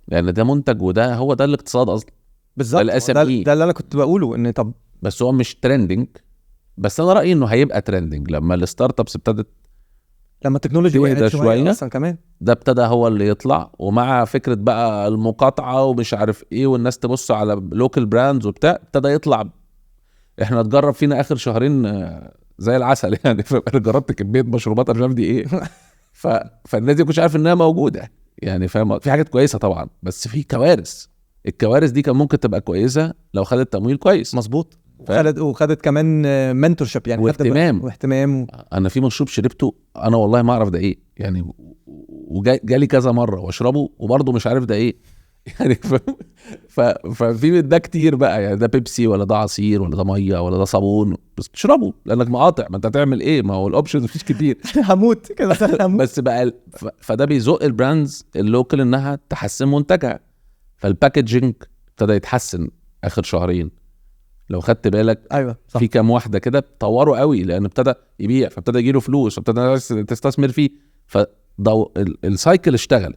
لان ده منتج، وده هو ده الاقتصاد اصلا. بالظبط. ده اللي انا كنت بقوله، ان طب بس هو مش ترندنج. بس انا رايي انه هيبقى ترندنج لما الستارت ابس ابتدت، لما التكنولوجيا وقعت شويه اصلا كمان. ده ابتدى هو اللي يطلع، ومع فكره بقى المقاطعه ومش عارف ايه، والناس تبص على لوكال براندز وبتاع، ابتدى يطلع. احنا اتجرب فينا اخر شهرين زي العسل يعني. جربت كميه مشروبات انا مش عارف دي ايه. فالناس دي كنتش عارف انها موجوده يعني. فاهم؟ في حاجات كويسه طبعا، بس في كوارث. الكوارث دي كان ممكن تبقى كويسه لو خدت تمويل كويس. مظبوط. وخدت كمان منتورشيب يعني، واهتمام. انا في مشروب شربته انا والله ما اعرف ده ايه يعني، وجالي كذا مره واشربه وبرضه مش عارف ده ايه يعني. ففي ده كتير بقى يعني. ده بيبسي ولا ده عصير ولا ده ميه ولا ده صابون، بس تشربه لانك مقاطع. ما انت هتعمل ايه؟ ما هو الاوبشنز مفيش كتير. هموت كده بس بقى فده بيزق البراندز اللوكال انها تحسن منتجها. فالباكجينج ابتدى يتحسن اخر شهرين لو خدت بالك. ايوه صح. في كام واحده كده طوروا قوي لان ابتدى يبيع، فابتدى يجيله فلوس، فابتدى تستثمر فيه، السايكل اشتغل.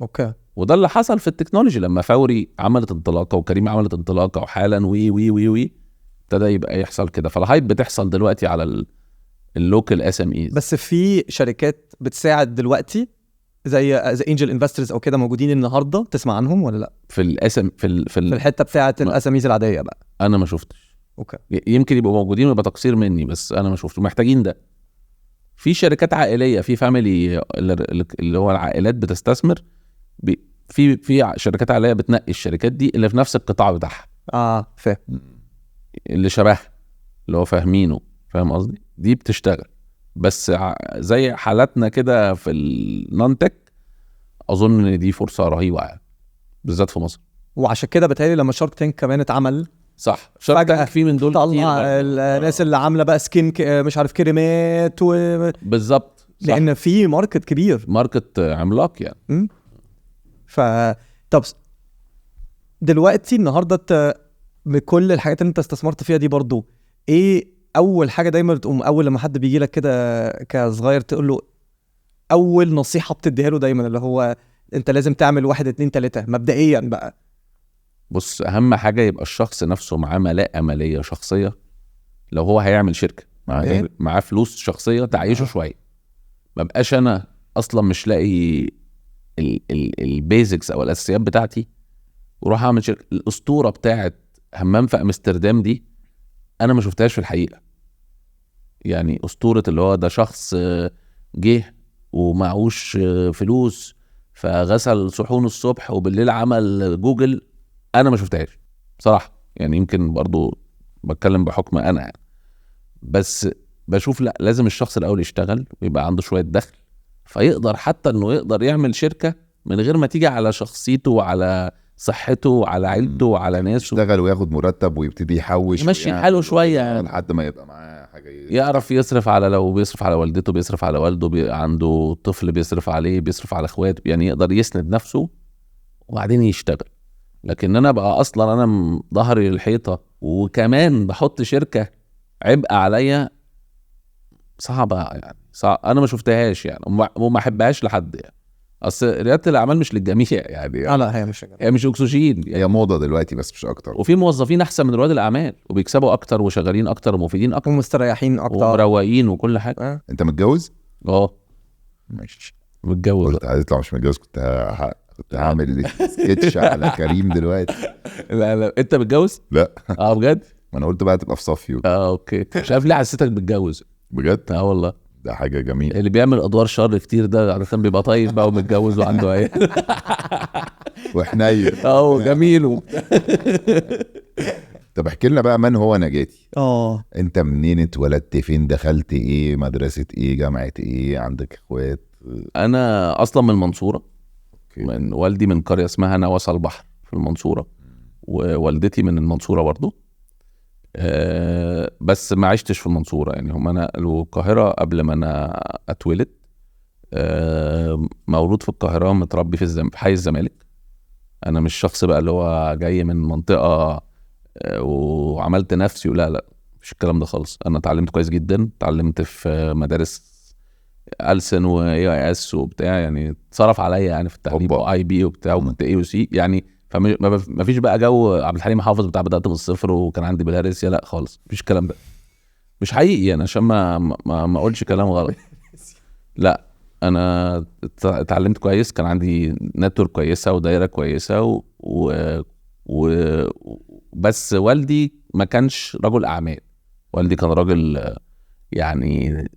اوكي. وده اللي حصل في التكنولوجي لما فوري عملت انطلاقه وكريم عملت انطلاقه وحالا وي ابتدى يبقى يحصل كده. فالهايب بتحصل دلوقتي على اللوكال اس ام ايز. بس في شركات بتساعد دلوقتي زي انجل انفسترز او كده موجودين النهارده، تسمع عنهم ولا لا؟ في الاسم في الحته بتاعه الاساميز العاديه بقى. انا ما شفتش. اوكي. يمكن يبقوا موجودين ويبقى تقصير مني، بس انا ما شفتش. محتاجين ده. في شركات عائليه، في فاميلي اللي هو العائلات بتستثمر، في شركات عائليه بتنقي الشركات دي اللي في نفس القطاع بتاعها، فاهم، اللي شبه اللي هو فاهمينه، فاهم قصدي؟ دي بتشتغل. بس زي حالاتنا كده في النونتك، اظن ان دي فرصه رهيبه يعني، بالذات في مصر. وعشان كده بتهيألي لما شارك تانك كمان اتعمل، صح، شارك تانك في من دول طلع الناس اللي عامله بقى سكين مش عارف كريمات بالظبط، لان في ماركت كبير، ماركت عملاق يعني. طب دلوقتي النهارده بكل الحاجات اللي انت استثمرت فيها دي برضو، ايه اول حاجه دايما بتقوم اول لما حد بيجي لك كده كصغير تقول له اول نصيحه بتديها له دايما، اللي هو انت لازم تعمل 1 2 3 مبدئيا بقى؟ بص، اهم حاجه يبقى الشخص نفسه معاه ملاءه ماليه شخصيه. لو هو هيعمل شركه معاه فلوس شخصيه تعيشه شويه. ما بقاش انا اصلا مش لاقي البيزكس او الاساسيات بتاعتي وروح اعمل شركه. الاسطوره بتاعت همام في امستردام دي انا ما شفتهاش في الحقيقه. يعني اسطوره اللي هو ده شخص جه ومعوش فلوس فغسل صحون الصبح وبالليل عمل جوجل، انا ما شفتهاش بصراحه. يعني يمكن برضو بتكلم بحكم انا يعني، بس بشوف لا، لازم الشخص الاول يشتغل ويبقى عنده شويه دخل فيقدر حتى انه يقدر يعمل شركه من غير ما تيجي على شخصيته وعلى صحته وعلى عيلته وعلى ناسه. يشتغل وياخد مرتب ويبتدي يحوش يمشي حاله شويه يعني، لحد ما يبقى معاه حاجه يعرف يصرف على، لو بيصرف على والدته بيصرف على والده، عنده طفل بيصرف عليه، بيصرف على اخواته، يعني يقدر يسند نفسه وبعدين يشتغل. لكن انا بقى اصلا انا ظهري للحيطه وكمان بحط شركه عبء عليا، صعبه يعني، صعب. انا ما شفتهاش يعني وما احبهاش لحد يعني. اصل رياده الاعمال مش للجميع يعني. لا هي مش اكسجين يعني. هي موضه دلوقتي بس مش اكتر. وفي موظفين احسن من رواد الاعمال وبيكسبوا اكتر وشغالين اكتر ومفيدين اكتر ومستريحين اكتر ومروقين وكل حاجه. انت متجوز؟ ماشي، متجوز. قلت هتطلع مش متجوز، كنت هعمل سكتش على كريم دلوقتي. لا انت متجوز؟ لا بجد؟ ما انا قلت بقى تبقى في صفي. اوكي. مش عارف ليه حسيتك متجوز بجد. والله ده حاجه جميله. اللي بيعمل ادوار شر كتير ده عاده بيبقى طيب بقى ومتجوز وعنده عيال وحنين. جميل. طب احكي لنا بقى، من هو نجاتي؟ انت منين اتولدت؟ فين دخلت؟ ايه مدرسه؟ ايه جامعه؟ ايه عندك اخوات؟ انا اصلا من المنصوره. من والدي من قريه اسمها نواس البحر في المنصوره، ووالدتي من المنصوره برضو. بس ما عشتش في المنصوره يعني، هم انا القاهره قبل ما انا اتولد. مولود في القاهره، متربي في حي الزمالك. انا مش شخص بقى اللي هو جاي من منطقه وعملت نفسي لا مش الكلام ده خالص. انا اتعلمت كويس جدا، اتعلمت في مدارس ألسن واي اس وبتاع، يعني اتصرف عليا يعني في التعليم، واي بي وبتاع وكنت اي وسي يعني. فما فيش بقى جو عبد الحليم حافظ بتاع بدأت من الصفر وكان عندي بلارس، لا خالص، مفيش الكلام ده. مش حقيقي يعني، عشان ما اقولش كلام غلط. لا انا اتعلمت كويس، كان عندي نتورك كويسه ودايره كويسه بس والدي ما كانش رجل اعمال. والدي كان راجل يعني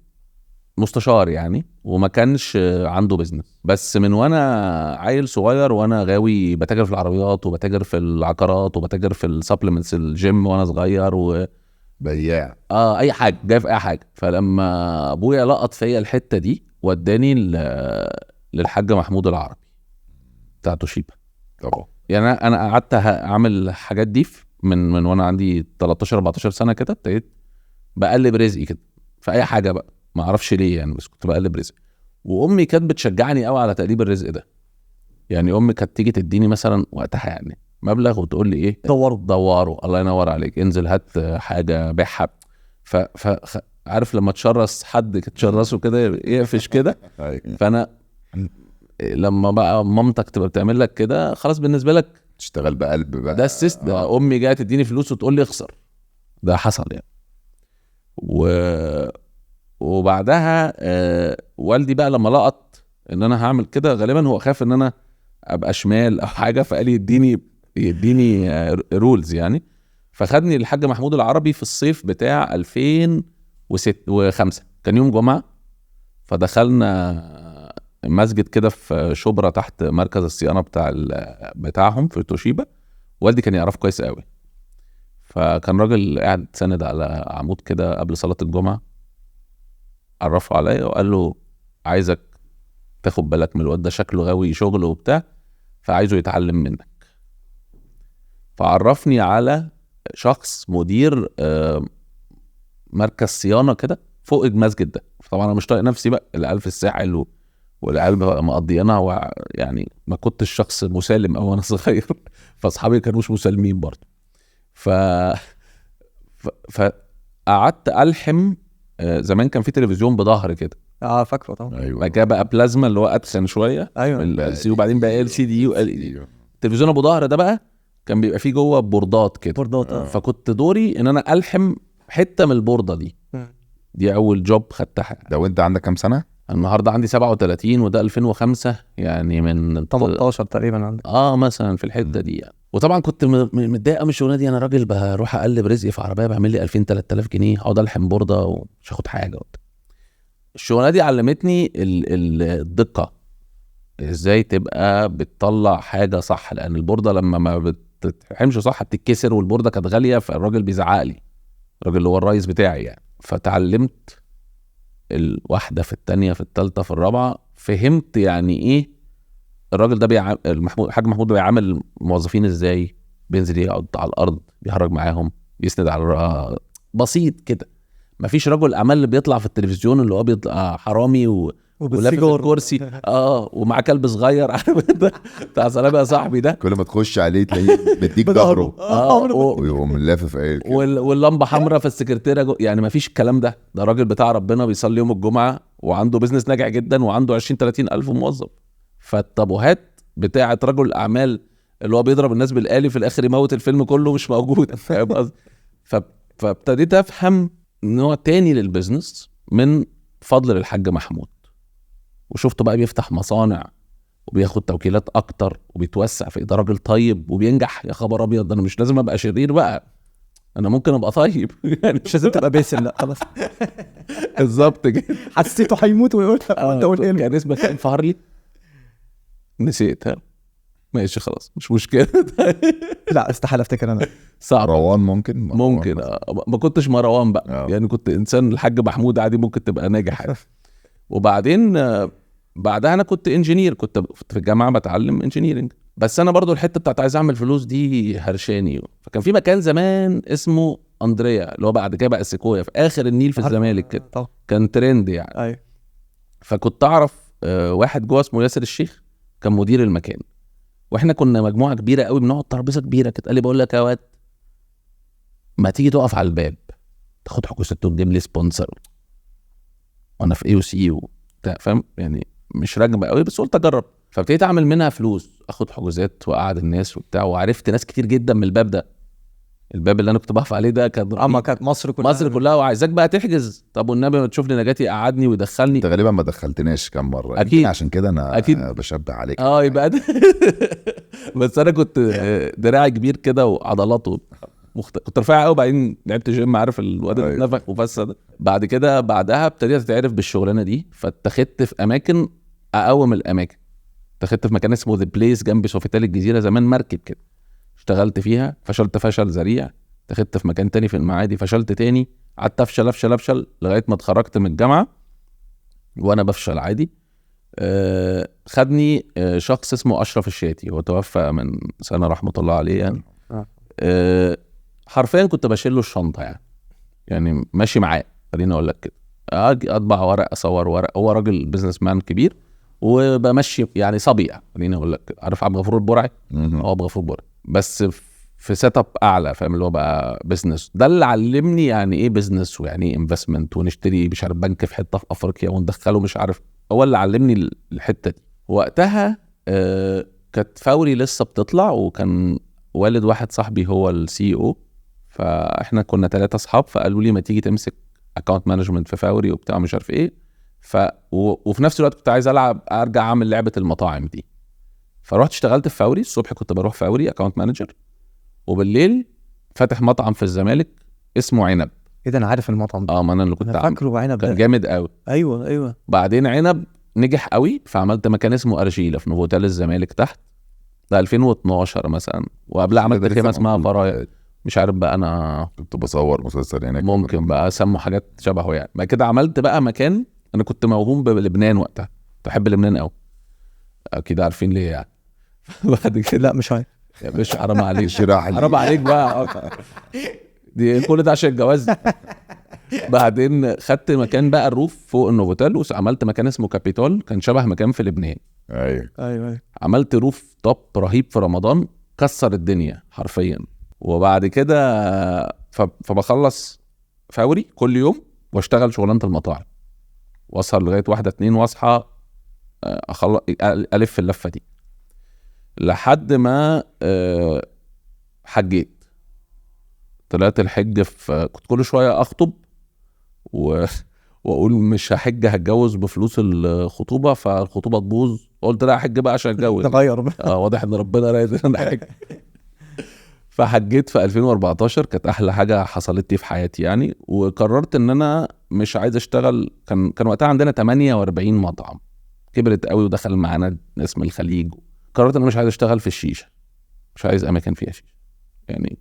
مستشار يعني، وما كانش عنده بيزنس. بس من وانا عيل صغير وانا غاوي بتاجر في العربيات وبتاجر في العقارات وبتاجر في السبلمنتس الجيم وانا صغير بياع اي حاجه، جاي في اي حاجه. فلما ابويا لقط فيا الحته دي وداني للحاج محمود العربي بتاع توشيبا. طبعا يعني انا قعدت اعمل الحاجات دي من وانا عندي 13 14 سنه كده. ابتديت بقلب رزقي كده في اي حاجه بقى، ما اعرفش ليه يعني، بس كنت بقلب رزق. وامي كانت بتشجعني قوي على تقليب الرزق ده. يعني امي كانت تيجي تديني مثلا وقتها يعني مبلغ وتقول لي ايه، دوروا الله ينور عليك، انزل هات حاجه بيعها. عارف لما تشرس حد تشرسه كده يقفش كده. فانا لما بقى مامتك تبقى بتعمل لك كده، خلاص بالنسبه لك تشتغل بقلب بقى. ده السيست ده. امي جايه تديني فلوس وتقول لي اخسر، ده حصل يعني. وبعدها والدي بقى لما لقط ان انا هعمل كده، غالبا هو خاف ان انا ابقى شمال او حاجه، فقال يديني رولز يعني. فخدني الحاج محمود العربي في الصيف بتاع 2005، كان يوم جمعه. فدخلنا مسجد كده في شبرا تحت مركز الصيانه بتاعهم في توشيبا. والدي كان يعرف كويس قوي، فكان راجل قاعد سند على عمود كده قبل صلاه الجمعه، عرفه عليا وقال له عايزك تاخد بالك من الواد ده، شكله غاوي شغل وبتاع، فعايزه يتعلم منك. فعرفني على شخص مدير مركز صيانه كده فوق المسجد ده. طبعا انا مش طايق نفسي بقى، العيال في الساحل والعيال مقضيانا، يعني ما كنتش شخص مسالم او انا صغير، فاصحابي كانوش مسالمين برضه. فقعدت الحم. زمان كان في تلفزيون بظهر كده، فاكره طبعا. ايوه بعد كده بقى بلازما اللي هو اتخن شويه، ايوه وبعدين بقى LCD التلفزيون ابو ظهر ده بقى كان بيبقى فيه جوه بوردات كده. بوردات فكنت دوري ان انا الحم حته من البورده دي اول جوب خدتها. ده وانت عندك كام سنه؟ النهارده عندي 37 وده 2005، يعني من 18 تقريبا عندك. مثلا في الحته دي يعني. وطبعا كنت متضايق من الشغلانه دي، انا راجل بروح اقلب رزقي في عربيه بعمل لي 2000 3000 جنيه اقعد الحم بورده ومش هاخد حاجه. الشغلانه دي علمتني الدقه، ازاي تبقى بتطلع حاجه صح، لان البورده لما ما بتتحمش صح بتتكسر، والبورده كانت غاليه، فالراجل بيزعق لي، الراجل اللي هو الرئيس بتاعي يعني. فتعلمت الواحده في الثانيه في الثالثه في الرابعه، فهمت يعني ايه الراجل ده الحاج محمود بيعامل الموظفين ازاي، بينزل يقعد على الارض بيهرج معاهم، بيسند على بسيط كده. مفيش رجل اعمال اللي بيطلع في التلفزيون اللي هو بيطلع حرامي ولابس الكرسي ومع كلب صغير، عارف انت بتاع سلام يا صاحبي ده، كل ما تخش عليه تلاقيه مديك ظهره ويقوم لافف قايل كده، واللمبه حمراء في السكرتيره يعني مفيش الكلام ده. ده راجل بتاع ربنا بيصلي يوم الجمعه وعنده بيزنس ناجح جدا وعنده 20 30 الف موظف. فالطابوهات بتاعه رجل الاعمال اللي هو بيضرب الناس بالآلي في الاخر يموت الفيلم كله مش موجود، فاهم قصدي؟ فابتديت افهم نوع تاني للبيزنس من فضل الحاج محمود، وشفته بقى بيفتح مصانع وبياخد توكيلات اكتر وبيتوسع في راجل طيب وبينجح. يا خبر ابيض، انا مش لازم ابقى شرير بقى، انا ممكن ابقى طيب يعني مش لازم تبقى باسم، لا خلاص. بالظبط كده. حسيته هيموت ويقول كان اسمك كان فهرلي، نسيتها، ماشي خلاص مش مشكله. لا استحاله افتكر انا. صعب. مروان ممكن ما كنتش مروان بقى يعني، كنت انسان الحاج محمود عادي، ممكن تبقى ناجح. وبعدين بعدها انا كنت انجينير، كنت في الجامعه بتعلم انجينيرنج، بس انا برضو الحته بتاعت عايز اعمل فلوس دي هرشاني. فكان في مكان زمان اسمه اندريا اللي هو بعد كده بقى سيكويا في اخر النيل في الزمالك كده، كان ترند يعني. ايوه. فكنت اعرف واحد جوه اسمه ياسر الشيخ، كان مدير المكان، واحنا كنا مجموعه كبيره قوي بنقعد ترابيزه كبيره كده. قال لي بقول لك يا واد، ما تيجي تقف على الباب تاخد حجوزات وتجيب لي سبونسر، وانا في AOC فاهم يعني، مش راجبه قوي بس قلت اجرب. فابتديت اعمل منها فلوس، اخد حجوزات واقعد الناس وبتاع، وعرفت ناس كتير جدا من الباب ده. الباب اللي انا كنت بقف عليه ده كانت مصر كلها وعايزاك بقى تحجز. طب والنبي ما تشوف لي نجاتي قعدني ويدخلني. انت غالبا ما دخلتناش كام مره اكيد، عشان كده انا أكيد. بشبه عليك يبقى بس انا كنت دراعي كبير كده وعضلاته كنت رفيع قوي. وبعدين لعبت جيم، عارف الواد اللي اتنفخ وفسد. بعدها ابتديت اتعرف بالشغلانه دي، فاتخدت في اماكن اقوم الاماكن. اتخدت في مكان اسمه ذا بليس جنب سوفيتال الجزيره، زمان مركب كده، اشتغلت فيها، فشلت فشل ذريع. اتخدت في مكان تاني في المعادي، فشلت تاني، قعدت افشل لغايه ما اتخرجت من الجامعه وانا بفشل عادي. خدني شخص اسمه اشرف الشاتي، هو توفى من سنه رحمه الله عليه يعني. حرفيا كنت بشيل له الشنطه يعني ماشي معاه، خليني اقول لك كده، اطبع ورق، اصور ورق. هو راجل بيزنس مان كبير وبمشي يعني صبيع، خليني اقول لك، عارف عبد الغفور البرعي؟ هو عبد الغفور البرعي بس في سيت اب اعلى، فاهم، اللي هو بقى بيزنس. ده اللي علمني يعني ايه بيزنس ويعني ايه انفستمنت، ونشتري مش عارف بنك في حته في افريقيا وندخله مش عارف. هو اللي علمني الحته دي. وقتها كانت فوري لسه بتطلع، وكان والد واحد صاحبي هو الCEO فاحنا كنا 3 اصحاب، فقالوا لي ما تيجي تمسك اكونت مانجمنت في فوري وبتاع مش عارف ايه. وفي نفس الوقت كنت عايز ارجع اعمل لعبه المطاعم دي، فروحت اشتغلت في فوري. الصبح كنت بروح فوري اكونت مانجر، وبالليل فاتح مطعم في الزمالك اسمه عنب. ايه ده؟ انا عارف المطعم ده. ما انا اللي كنت انا فاكره عنب كان ده. جامد قوي. ايوه بعدين عنب نجح قوي، فعملت مكان اسمه ارجيله في نوفوتيل الزمالك تحت، ده 2012 مثلا. وقبلها عملت خيمه اسمها فرايا، مش عارف بقى انا كنت بصور مسلسل هناك، ممكن بقى سموا حاجات شبهه يعني. بعد كده عملت بقى مكان، انا كنت موهوم بلبنان وقتها، كنت بحب لبنان قوي، اكيد عارفين ليه يعني. بعد كده لا مش عارف يا باشا حرام عليك، شراح حرام عليك بقى دي كل ده عشان الجواز. بعدين خدت مكان بقى الروف فوق النوفوتيل، وعملت مكان اسمه كابيتول، كان شبه مكان في لبنان. ايوه عملت روف توب رهيب في رمضان، كسر الدنيا حرفيا. وبعد كده فبخلص فوري كل يوم واشتغل شغلانه المطاعم، واسهر لغايه 1-2 واصحى الف اللفه دي لحد ما حجيت. طلعت الحج كنت كل شويه اخطب واقول مش هحج، هتجوز بفلوس الخطوبه، فالخطوبه تبوظ، قلت لا احج بقى عشان اتجوز. تغير بقى. واضح ان ربنا رايد ان انا احج. فحجيت في 2014، كانت احلى حاجه حصلت لي في حياتي يعني. وقررت ان انا مش عايز اشتغل، كان وقتها عندنا 48 مطعم، كبرت قوي ودخل معانا ناس من الخليج. قررت ان انا مش عايز اشتغل في الشيشه، مش عايز اماكن فيها شيشه يعني.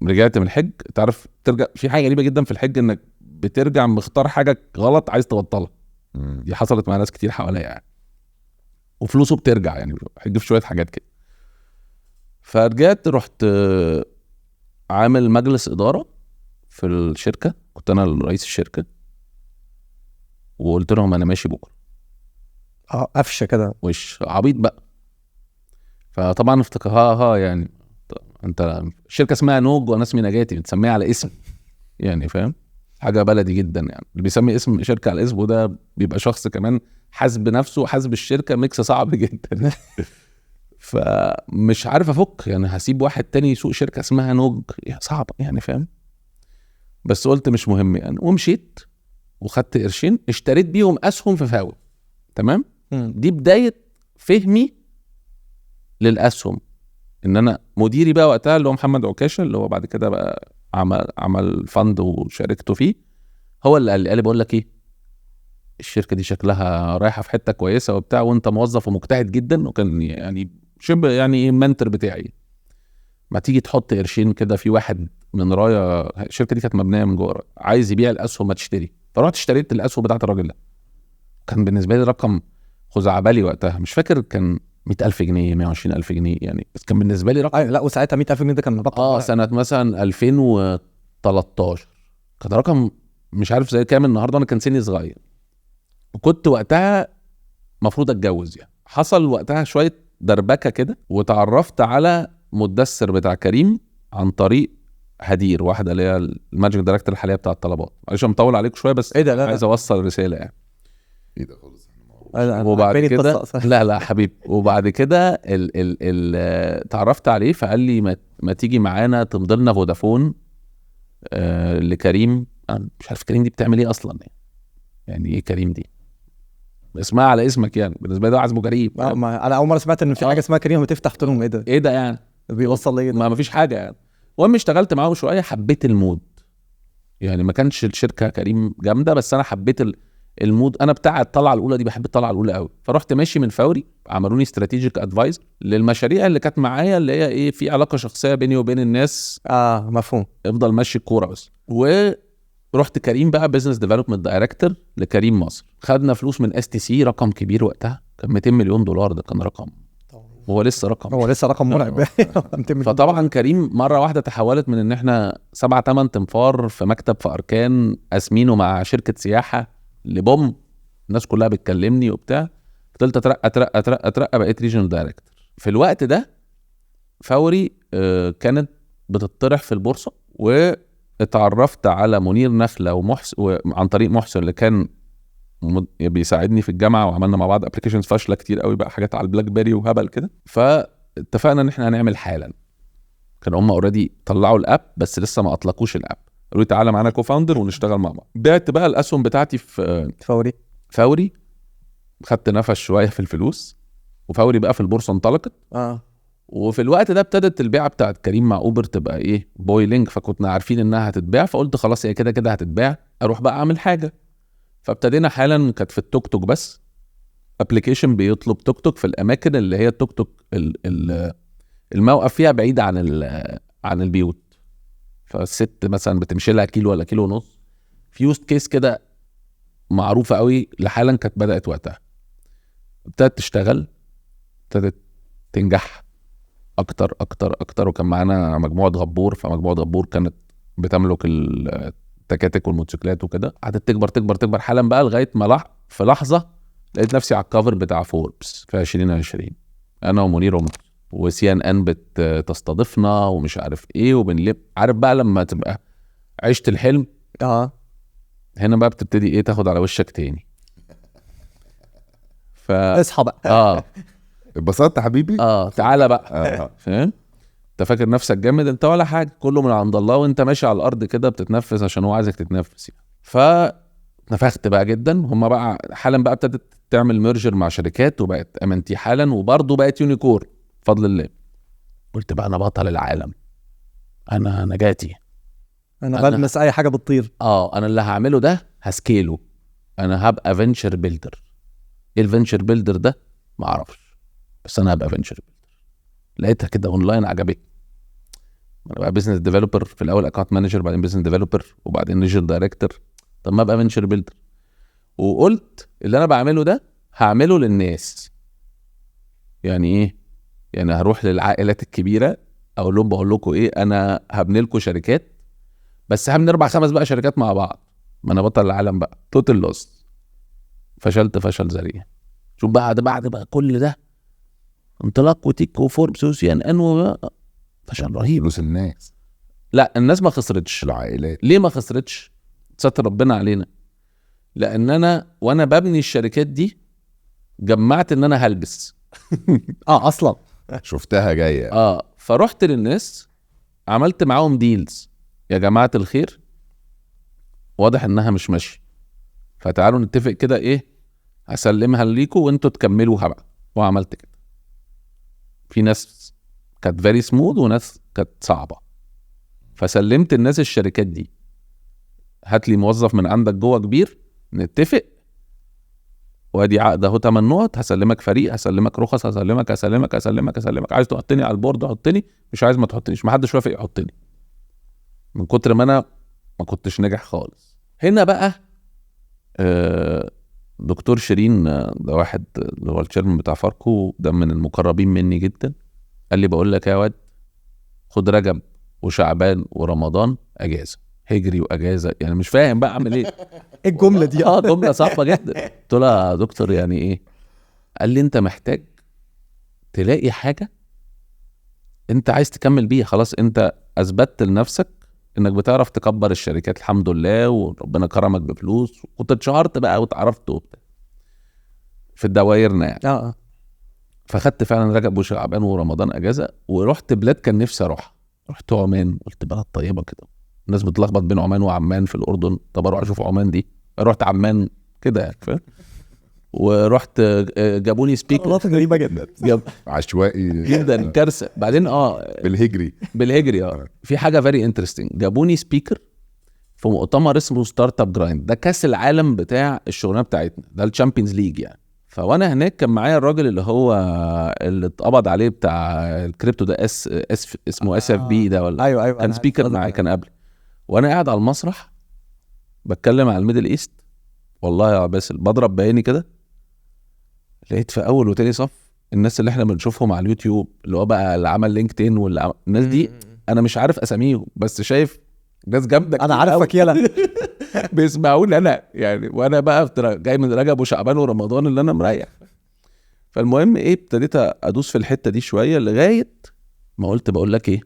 رجعت من الحج، تعرف ترجع في حاجه غريبه جدا في الحج، انك بترجع مختار حاجه غلط عايز تبطلها. دي حصلت مع ناس كتير حواليا يعني، وفلوسه بترجع يعني، حج في شويه حاجات كده. فرجعت رحت عامل مجلس اداره في الشركه، كنت انا رئيس الشركه، وقلت لهم انا ماشي بكره. قفشه كده، وش عبيط بقى. فطبعا افتكرها يعني، انت الشركه اسمها نوج وانا اسمي نجاتي، بتسميها على اسم يعني، فاهم؟ حاجه بلدي جدا يعني. اللي بيسمي اسم شركه على اسمه ده بيبقى شخص كمان حاسب نفسه وحاسب الشركه، ميكس صعب جدا. فمش عارف افك يعني، هسيب واحد تاني يسوق شركه اسمها نوج؟ صعب يعني، فاهم؟ بس قلت مش مهم يعني، ومشيت وخدت قرشين اشتريت بيهم اسهم في فاول. تمام. دي بدايه فهمي للاسهم. ان انا مديري بقى وقتها اللي هو محمد عكاشه، اللي هو بعد كده بقى عمل فند وشاركته فيه، هو اللي قال لي بقول لك ايه، الشركه دي شكلها رايحه في حته كويسه وبتاع، وانت موظف ومجتهد جدا، وكان يعني شبه يعني منتور بتاعي، ما تيجي تحط قرشين كده في واحد من رايا. الشركه دي كانت مبنيه من جوه، عايز يبيع الاسهم ما تشتري. فرحت اشتريت الاسهم بتاعت الراجل ده. كان بالنسبه لي رقم خزعبلي وقتها، مش فاكر كان 100,000 جنيه 120,000 جنيه يعني، بس كان بالنسبه لي رقم. لا وساعتها 100,000 جنيه ده كان رقم سنه مثلا 2013 كان رقم مش عارف زي كام النهارده. انا كان سني صغير، وكنت وقتها مفروض اتجوز يعني. حصل وقتها شويه دربكه كده، وتعرفت على مدثر بتاع كريم عن طريق هدير، واحده اللي هي الماجيك دايركتور الحاليه بتاع الطلبات. معلش مطول عليكم شويه، بس ايه ده؟ لا عايز اوصل رساله يعني. ايه ده خالص. وبعد كده لا حبيبي، وبعد كده تعرفت عليه، فقال لي ما تيجي معانا تمضي لنا فودافون لكريم. انا مش عارف كريم دي بتعمل ايه اصلا يعني ايه كريم دي؟ اسمها على اسمك يعني، بالنسبه لي ده عزمه كريم. انا اول مره سمعت ان في حاجه اسمها كريم وتفتح تقول لهم ايه ده يعني بيوصل ليه؟ ما فيش حاجه يعني. المهم اشتغلت معاهم شويه، حبيت المود يعني. ما كانش الشركه كريم جامده، بس انا حبيت المود. انا بتاع الطلعه الاولى دي، بحب الطلعه الاولى قوي. فرحت ماشي من فوري، عملوني استراتيجيك ادفايزر للمشاريع اللي كانت معايا، اللي هي ايه، في علاقه شخصيه بيني وبين الناس. مفهوم. افضل ماشي الكوره بس. ورحت كريم بقى بزنس ديفلوبمنت دايركتور لكريم مصر. خدنا فلوس من STC، رقم كبير وقتها، كان 200 مليون دولار. ده كان رقم، هو لسه رقم مرعب. فطبعا كريم مره واحده تحولت من ان احنا 7-8 تنفار في مكتب في اركان قاسمينه مع شركه سياحه لبوم، الناس كلها بتكلمني وبتاع. فضلت اترقى بقيت ريجنال دايركتور. في الوقت ده فوري كانت بتطرح في البورصه، واتعرفت على منير نخله ومحسن، عن طريق محسن اللي كان بيساعدني في الجامعه، وعملنا مع بعض ابلكيشنز فاشله كتير قوي بقى، حاجات على البلاك بيري وهبل كده. فاتفقنا ان احنا هنعمل حالا. كانوا هم اوريدي طلعوا الاب بس لسه ما اطلقوش الاب. قالوا لي تعالى معانا كوفاوندر ونشتغل مع بعض. بعت بقى الاسهم بتاعتي في فوري، خدت نفس شويه في الفلوس، وفوري بقى في البورصه انطلقت. وفي الوقت ده ابتدت البيعه بتاعت كريم مع اوبر تبقى ايه بويلينج، فكنا عارفين انها هتتباع، فقلت خلاص هي كده كده هتتباع، اروح بقى اعمل حاجه. فابتدينا حالا، كانت في التوك توك بس، ابلكيشن بيطلب توك توك في الاماكن اللي هي التوك توك الموقف فيها بعيد عن البيوت. فالست مثلا بتمشي لها كيلو ولا كيلو ونص، في يوست كيس كده معروفه قوي لحالا كانت بدات وقتها. ابتدت تشتغل، ابتدت تنجح اكتر اكتر اكتر. وكان معانا مجموعه غبور، فمجموعه غبور كانت بتملك التكاتك والموتوسيكلات وكده. قعدت تكبر تكبر تكبر حالا بقى لغايه ما في لحظه لقيت نفسي على الكفر بتاع فوربس في 2020، انا ومنير وسي ان ان بتستضيفنا ومش عارف ايه وبنلب. عارف بقى لما تبقى عشت الحلم هنا بقى بتبتدي ايه تاخد على وشك تاني. اصحى بقى. اتبسطت حبيبي. تعالى بقى. فاهم؟ انت فاكر نفسك جامد، انت ولا حاجه، كله من عند الله، وانت ماشي على الارض كده بتتنفس عشان هو عايزك تتنفس يعني. فنفخت بقى جدا. هم بقى حالا بقى ابتدت تعمل ميرجر مع شركات، وبقت امنتي حالا، وبرضه بقت يونيكور بفضل الله. قلت بقى انا بطل العالم، انا نجاتي، انا بلمس اي حاجه بتطير. انا اللي هعمله ده هسكيله، انا هبقى فينشر بيلدر. ايه الفينشر بيلدر ده؟ ما اعرفش، بس انا هبقى فينشر بيلدر. لقيتها كده اونلاين، عجبتني. انا بقى بيزنس ديفلوبر في الاول، اكونت مانجر، بعدين بيزنس ديفلوبر، وبعدين ريجن دايركتور. طب ما ابقى فينشر بيلدر. وقلت اللي انا بعمله ده هعمله للناس. يعني ايه؟ يعني هروح للعائلات الكبيره اقول لهم بقول لكم ايه، انا هبني لكم شركات، بس هبني 4-5 بقى شركات مع بعض. ما انا بطل العالم بقى، توتال لوس. فشلت فشل ذريع. شوف بعد بقى كل ده انطلاق وتيك وفوربس وسي ان ان، فشل رهيب. فلوس الناس. لا، الناس ما خسرتش. العائلات. ليه ما خسرتش؟ ستر ربنا علينا. لان انا وانا ببني الشركات دي جمعت ان انا هلبس. اصلا شفتها جايه. فرحت للناس عملت معاهم ديلز. يا جماعه الخير، واضح انها مش ماشيه، فتعالوا نتفق كده ايه، هسلمها ليكوا وانتوا تكملوها بقى. وعملت كده. في ناس كانت فيري سموث وناس كانت صعبه. فسلمت الناس الشركات دي، هات لي موظف من عندك جوه كبير، نتفق، وادي عقد اهو 8 نقط، هسلمك فريق، هسلمك رخص، هسلمك. عايز تحطني على البورد حطني، مش عايز ما تحطنيش. ما حدش وافق يحطني من كتر ما انا ما كنتش ناجح خالص. هنا بقى دكتور شيرين، ده واحد اللي هو الشيرمان بتاع فاركو، ده من المقربين مني جدا، قال لي بقول لك يا واد، خد رجب وشعبان ورمضان اجازه، هجري واجازه. يعني مش فاهم بقى اعمل ايه. الجمله دي جمله صعبه جدا. قلت له يا دكتور يعني ايه؟ قال لي انت محتاج تلاقي حاجه انت عايز تكمل بيها. خلاص انت اثبتت لنفسك انك بتعرف تكبر الشركات الحمد لله، وربنا كرمك بفلوس، وكنت اتشهرت بقى واتعرفت وبتاع في الدوايرنا يعني. فخدت فعلا رجب وشعبان ورمضان اجازه، ورحت بلاد كان نفسي اروح. رحت عمان، قلت بلد طيبه كده، الناس بتلخبط بين عمان وعمان في الاردن، طب اروح اشوف عمان دي. رحت عمان كده يعني، فاهم؟ ورحت جابوني سبيكر غريبه جدا، عشوائي جدا، كارثه. بعدين بالهجري في حاجه فيري انترستنج. جابوني سبيكر في مؤتمر اسمه ستارت اب جرايند، ده كاس العالم بتاع الشغلانه بتاعتنا، ده الشامبيونز ليج يعني. فوانا هناك كان معايا الراجل اللي اتقبض عليه بتاع الكريبتو ده، اسمه SFB ده، ولا ايوه كان سبيكر معايا، كان قبلي. وانا قاعد على المسرح بتكلم على الميدل ايست، والله يا باسل بضرب بعيني كده، لقيت في اول وتاني صف الناس اللي احنا بنشوفهم على اليوتيوب، اللي هو بقى اللي عمل لينكدين الناس دي، انا مش عارف اساميهم بس شايف ناس جامده. انا عارفك يلا بيسمعوني انا يعني، وانا بقى جاي من رجب وشعبان ورمضان اللي انا مريح. فالمهم ايه، ابتديت ادوس في الحته دي شويه لغايه ما قلت بقول لك ايه،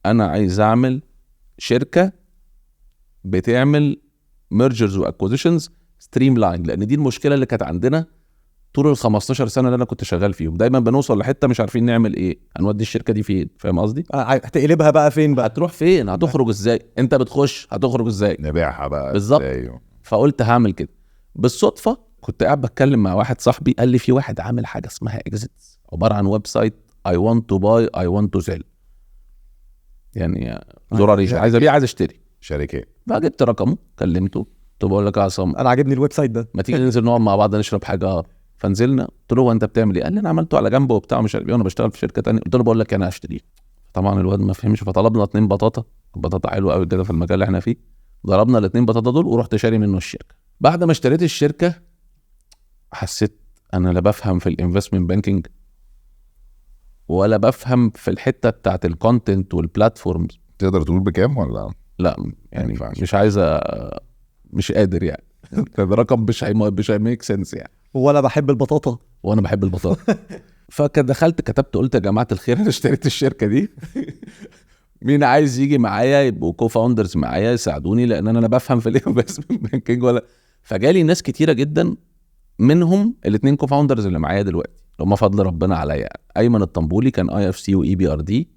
انا عايز اعمل شركه بتعمل ميرجرز واكوزيشنز ستريم لاين، لان دي المشكله اللي كانت عندنا طول ال 15 سنه اللي انا كنت شغال فيهم دايما بنوصل لحته مش عارفين نعمل ايه، هنودي الشركه دي فين، فاهم قصدي؟ هتقلبها بقى فين بقى؟ هتروح فين، هتخرج ازاي، انت بتخش هتخرج ازاي، نبيعها بقى بالظبط. إزاي؟ فقلت هعمل كده. بالصدفه كنت قاعد بتكلم مع واحد صاحبي قال لي في واحد عامل حاجه اسمها اكزيتس، عباره عن ويب سايت I want to buy I want to sell، يعني زرار ريشه، عايز ابيع عايز اشتري. شركات. فجبت رقمه كلمته، قلت له بقول لك يا عصام انا عاجبني الويب سايت ده، ما تيجي ننزل نقعد مع بعض نشرب حاجه. فنزلنا قلت له هو انت بتعمل ايه؟ قال لي انا عملته على جنب وبتاع مش عارف ايه، وانا بشتغل في شركه ثانيه. قلت له بقول لك انا هشتريه. طبعا الواد ما فهمش، فطلبنا 2 بطاطا حلوه قوي كده في المجال اللي احنا فيه، ضربنا ال2 بطاطا دول ورحت شاري منه الشركه. بعد ما اشتريت الشركه حسيت انا لا بفهم في الانفستمنت بانكينج ولا بفهم في الحته بتاعت الكونتنت والبلاتفورمز. تقدر تقول بكام ولا؟ لا يعني ينفعش. مش عايز مش قادر يعني ده رقم مش هيميك سنس يعني، ولا بحب البطاطا. وانا بحب البطاطا. فدخلت كتبت قلت يا جماعه الخير انا اشتريت الشركه دي مين عايز يجي معايا يبقوا كو فاوندرز معايا يساعدوني، لان انا بفهم في الانفستمنت بانكينج ولا. فجالي ناس كتيره جدا، منهم الاثنين كو فاوندرز اللي معايا دلوقتي اللي هم فضل ربنا عليا يعني. ايمن الطنبولي كان IFC واي بي ار دي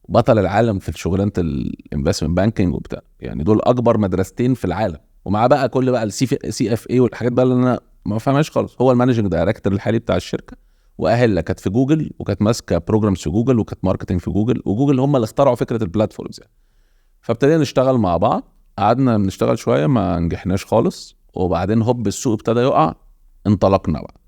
بطل العالم في شغلانه الانفستمنت بانكينج وبتاع، يعني دول اكبر مدرستين في العالم، ومع بقى كل بقى السي اف اي والحاجات بقى اللي انا ما فهمهاش خالص. هو المانجنج دايركتور الحالي بتاع الشركه، واهل كانت في جوجل وكانت ماسكه بروجرامز في جوجل وكانت ماركتنج في جوجل، وجوجل هم اللي اخترعوا فكره البلاتفورمز يعني. فابتدينا نشتغل مع بعض، قعدنا نشتغل شويه ما نجحناش خالص، وبعدين هوب السوق ابتدى يقع، انطلقنا بقى.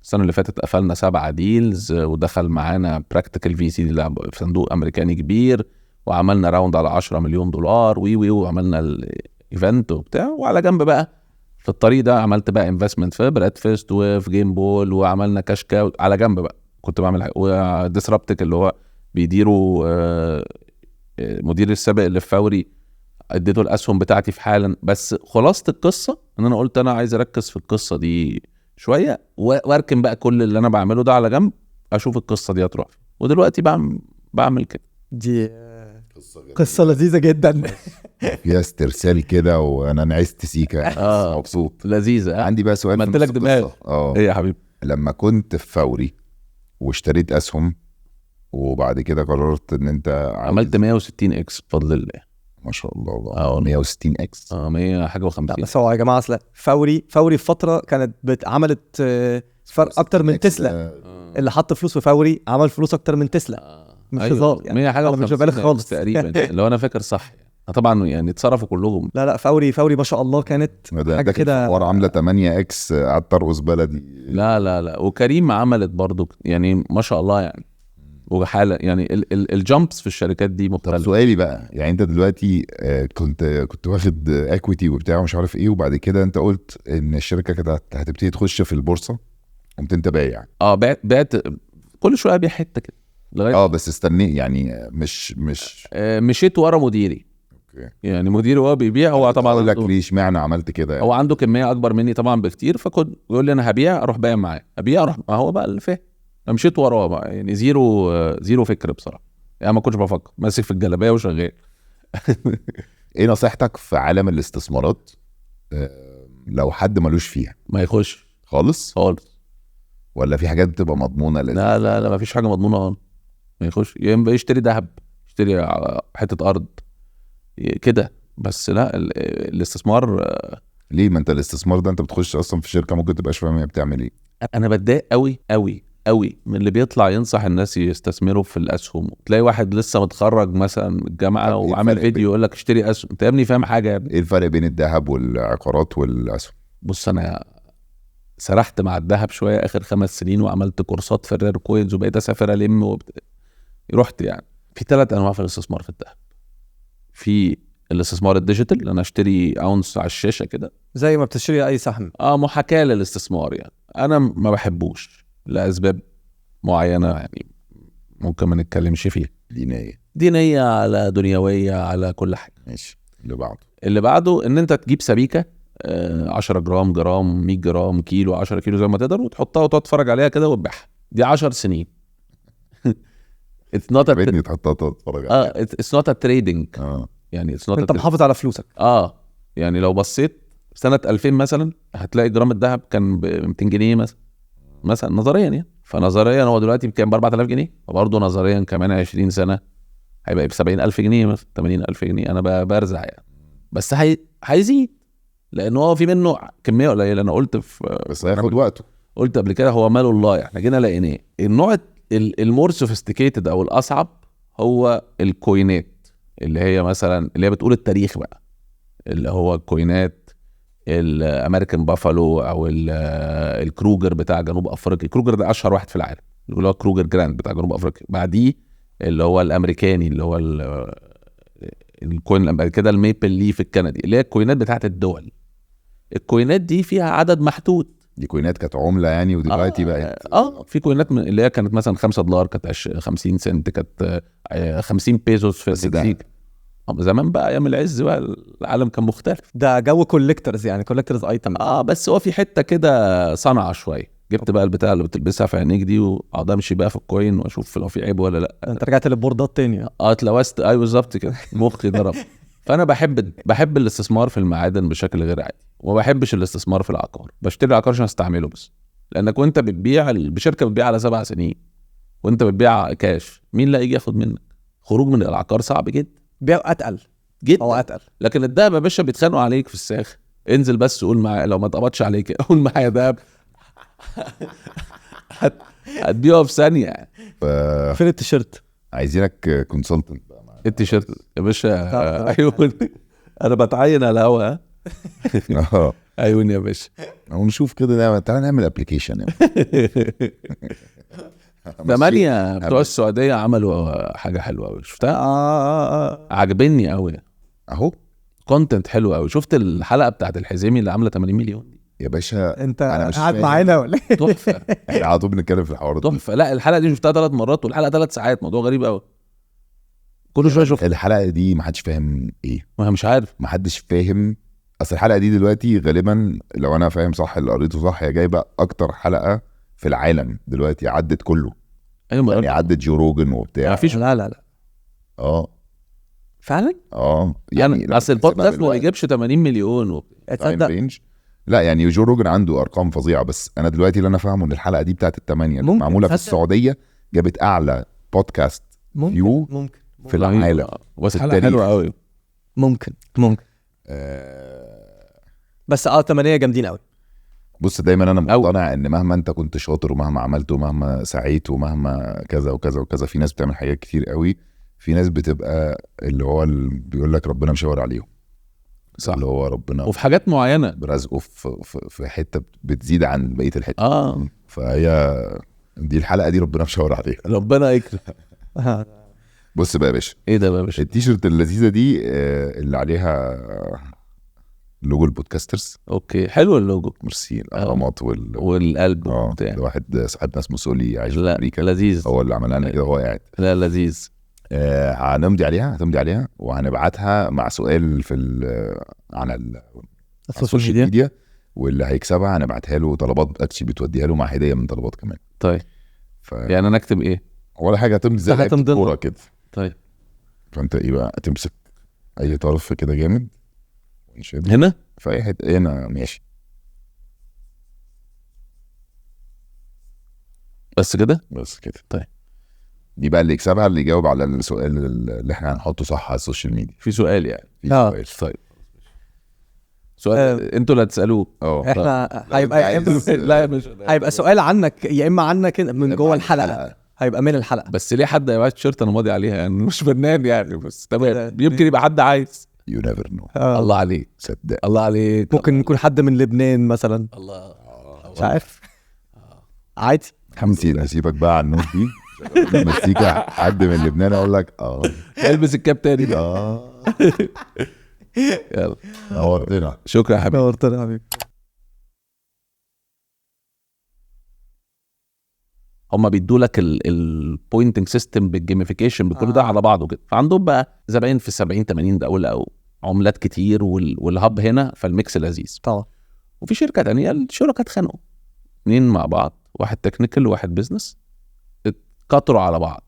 السنه اللي فاتت قفلنا 7 ديلز، ودخل معانا براكتيكال VC في صندوق امريكاني كبير، وعملنا راوند على 10 مليون دولار وعملنا الايفنت وبتاع. وعلى جنب بقى في الطريق ده عملت بقى انفستمنت في بريدفاست وفي جيم بول، وعملنا كاش كاو على جنب بقى كنت بعمل. وديسربتك اللي هو بيديروا مدير السابق اللي في فوري، اديته الاسهم بتاعتي في حالا. بس خلاصه القصه ان انا قلت انا عايز اركز في القصه دي شويه، واركن بقى كل اللي انا بعمله ده على جنب، اشوف القصه دي هتروح. ودلوقتي بعمل كده. دي قصه لذيذه جدا. فيها استرسال كده، وانا نعست سيكا. مبسوط. لذيذه. عندي بقى سؤال. ما انت لك دماغ. ايه يا حبيبي؟ لما كنت في فوري واشتريت اسهم، وبعد كده قررت ان انت عملت 160 اكس بفضل الله. ما شاء الله. 160 اكس. 100 حاجه و50. بس هو يا جماعه اصل فوري في فتره كانت عملت فرق اكتر من تسلا. اللي حط فلوس في فوري عمل فلوس اكتر من تسلا. مش هزار يعني. 100 حاجه مش ببالغ خالص تقريبا لو انا فاكر صح يعني. طبعا يعني اتصرفوا كلهم. لا فوري ما شاء الله كانت حاجه كده. عامله 8 اكس قعدت ارقص بلدي. لا وكريم عملت برضو يعني ما شاء الله يعني. وحاله يعني الجامبس في الشركات دي مختلفه. سؤالي بقى، يعني انت دلوقتي كنت واخد اكويتي وبتاع ومش عارف ايه، وبعد كده انت قلت ان الشركه كده هتبتدي تخش في البورصه، قمت انت بايع. بعت كل شويه ابيع حته كده لغايه بس استني يعني مش مشيت ورا مديري. اوكي. يعني مديري هو بيبيع، هو طبعا اقول لك ليش معنى عملت كده يعني. هو عنده كميه اكبر مني طبعا بكتير، فكنت يقول لي انا هبيع اروح بايع معاه، ابيع اروح، ما هو بقى اللي فاهم. مشيت وراه بقى يعني زيرو فكر بصراحه يعني. ما كنتش بفكر، ماسك في الجلابيه وشغال. ايه نصيحتك في عالم الاستثمارات لو حد ملوش فيها؟ ما يخش خالص ولا في حاجات بتبقى مضمونه لازم؟ لا ما فيش حاجه مضمونه. ما يخش، يا يشتري ذهب، يشتري حته ارض كده بس. لا الاستثمار ليه؟ ما انت الاستثمار ده انت بتخش اصلا في شركه ممكن تبقاش فاهم هي بتعمل ايه. انا بتضايق قوي من اللي بيطلع ينصح الناس يستثمروا في الاسهم. تلاقي واحد لسه متخرج مثلا من الجامعه وعامل فيديو يقول لك اشتري اسهم. انت يا ابني فاهم حاجه يا ابني؟ ايه الفرق بين الذهب والعقارات والاسهم؟ بص انا سرحت مع الذهب شويه اخر 5 سنين، وعملت كورسات في الرير كوينز، وبقيت اسافر الم رحت يعني. في 3 انواع في الاستثمار في الذهب. في الاستثمار الديجيتال اللي انا اشتري اونس على الشاشه كده زي ما بتشتري اي سهم. محاكاه للاستثمار يعني. انا ما بحبوش لاسباب معينه يعني ممكن ما نتكلمش فيها. دينيه على دنيويه على كل حاجه. ماشي. اللي بعده ان انت تجيب سبيكه 10 جرام 100 جرام كيلو 10 كيلو زي ما تقدر، وتحطها وتقعد تتفرج عليها كده وتبيعها. دي 10 سنين. It's not بدني تحطها تتفرج عليها. It's not a trading. يعني انت محافظ على فلوسك. يعني لو بصيت سنة 2000 مثلا هتلاقي جرام الذهب كان ب 200 جنيه مثلا. مثلا نظريا يعني. فنظريا هو دلوقتي بكام؟ ب 4000 جنيه، وبرضه نظريا كمان 20 سنه هيبقى ب 70000 جنيه مثلا، 80000 جنيه. انا برزع يعني، بس هيزيد لان هو في منه كميه قليله. انا قلت بس هياخد وقته. قلت قبل كده هو ماله الله. احنا جينا لقيناه النوع المور سوفيستيكيتد او الاصعب هو الكوينات، اللي هي مثلا اللي هي بتقول التاريخ بقى، اللي هو الكوينات الامريكان بافالو او الكروجر بتاع جنوب افريقيا. الكروجر ده اشهر واحد في العالم، اللي هو كروجر جراند بتاع جنوب افريقيا. بعديه اللي هو الامريكاني اللي هو الكوين كده، الميبل ليف الكندي، اللي هي الكوينات بتاعت الدول. الكوينات دي فيها عدد محدود. دي كوينات كانت عمله يعني، ودلوقتي بقت في كوينات اللي هي كانت مثلا $5، كانت 50 سنت، كانت 50 بيزوس في المكسيك. زمان بقى ايام العز بقى العالم كان مختلف. ده جو كوليكتورز يعني، كوليكتورز ايتم. بس هو في حته كده صنعه شويه. جبت بقى البتاع اللي بتلبسها في عينيك دي، واقعد امشي بقى في الكوين واشوف لو في عيب ولا لا. انت رجعت للبوردات تاني. اتلوثت. ايوه بالظبط كده، مخي ضرب. فانا بحب الاستثمار في المعادن بشكل غير عادي، وما بحبش الاستثمار في العقار. بشتري العقار عشان استعمله بس، لانك وانت بتبيع بشركه بتبيع على 7 سنين وانت بتبيع كاش، مين اللي هيجي ياخد منك؟ خروج من العقار صعب جدا، بيع اتقل جدا. هو اتقل. لكن الدهب يا باشا بيتخانقوا عليك في الساخ. انزل بس قول معايا، لو ما اتقبضش عليك قول معايا دهب هتبيعه في ثانيه يعني. فين التيشيرت؟ عايزينك كونسلتنت بقى. التيشيرت يا باشا. ايوه انا بتعين على الهوا. ايوه يا باشا. ونشوف كده، تعالى نعمل ابلكيشن يعني. 8 بتوع السعوديه عملوا حاجه حلوه قوي، شفتها؟ عجبني قوي اهو، كونتنت حلو قوي. شفت الحلقه بتاعت الحزيمي اللي عامله 80 مليون دي يا باشا؟ انت أنا مش قاعد فاهم. معانا ولا ايه؟ تحفه. احنا على طول بنتكلم في الحوارات دي. تحفه. لا الحلقه دي شفتها 3 مرات، والحلقه 3 ساعات، موضوع غريب قوي. كل شويه شوف الحلقه دي ما حدش فاهم ايه، ما مش عارف. ما حدش فاهم. اصل الحلقه دي دلوقتي غالبا، لو انا فاهم صح اللي قريته صح، هي جايبه اكتر حلقه في العالم دلوقتي، عدت كله ايوه يعني، عدت جو روجن وبتاع. ما فيش. لا فعلا يعني اصل البودكاست ما بيجيبش 80 مليون تصدق. لا يعني جو روجن عنده ارقام فظيعه، بس انا دلوقتي اللي انا فاهمه ان الحلقه دي بتاعت ال8 معموله في السعوديه، جابت اعلى بودكاست فيو ممكن في العالم. بس حلقه حلوه قوي. ممكن بس 8 جامدين قوي. بص دايما انا مقتنع ان مهما انت كنت شاطر، ومهما عملت، ومهما سعيت، ومهما كذا وكذا وكذا، في ناس بتعمل حاجات كتير قوي. في ناس بتبقى اللي هو بيقول لك ربنا مشاور عليهم، صح. اللي هو ربنا وفي حاجات معينه برزقه في حته بتزيد عن بقيه الحته. فهي دي الحلقه دي ربنا مشاور عليها، ربنا يكرم. بص بقى يا باشا، ايه ده بقى يا باشا؟ التيشيرت اللذيذه دي اللي عليها لوجو البودكاسترز. اوكي حلو اللوجو. ميرسي. الاهرامات والقلب بتاع ده واحد صاحبنا اسمه سولي عايش في امريكا، لذيذ. هو اللي عملها لنا كده وهو قاعد. لا لذيذ. هتمضي عليها وهنبعتها مع سؤال على السوشيال ميديا، واللي هيكسبها هنبعتها له طلبات اكشلي بتوديها له مع هديه من طلبات كمان. طيب يعني انا اكتب ايه؟ ولا حاجه، هتمضي زي الكوره كده. طيب فانت ايه بقى، تمسك اي طرف كده جامد هنا في اي حته هنا، ماشي بس كده. طيب دي بقى اللي يكسبها، اللي يجاوب على السؤال اللي احنا هنحطه صح على السوشيال ميديا. في سؤال يعني؟ في سؤال. طيب سؤال انتوا اللي هتسالوه. احنا هيبقى سؤال عنك، يا اما عنك من جوه الحلقه، هيبقى من الحلقه. بس ليه حد يبعت تيشيرت انا ماضي عليها يعني؟ مش فنان يعني، بس تمام. يمكن يبقى حد عايز. You never know. الله عليك، صدق. الله عليك. ممكن يكون حد من لبنان مثلا. الله مش عارف. عادي. حمدي نسيبك بقى على النوت دي. مسيكا حد من لبنان اقول لك البس الكاب تاني ده. يلا نورتنا. شكرا يا حبيبي. نورتنا يا حبيبي. هما بيدوا لك البوينتنج سيستم بالجيميفيكيشن بكل ده على بعضه كده. فعندهم بقى زباين في 70-80 دولة او عملات كتير، والهب هنا، فالميكس لذيذ طبعا. وفي شركة تانية الشركة اتخانقوا 2 مع بعض، واحد تكنيكال وواحد بيزنس، اتقطروا على بعض.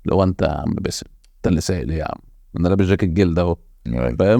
لو انت يا عم باسم انت اللي سائل ايه يا عم؟ انا لابس جاكيت جلد اهو، فاهم؟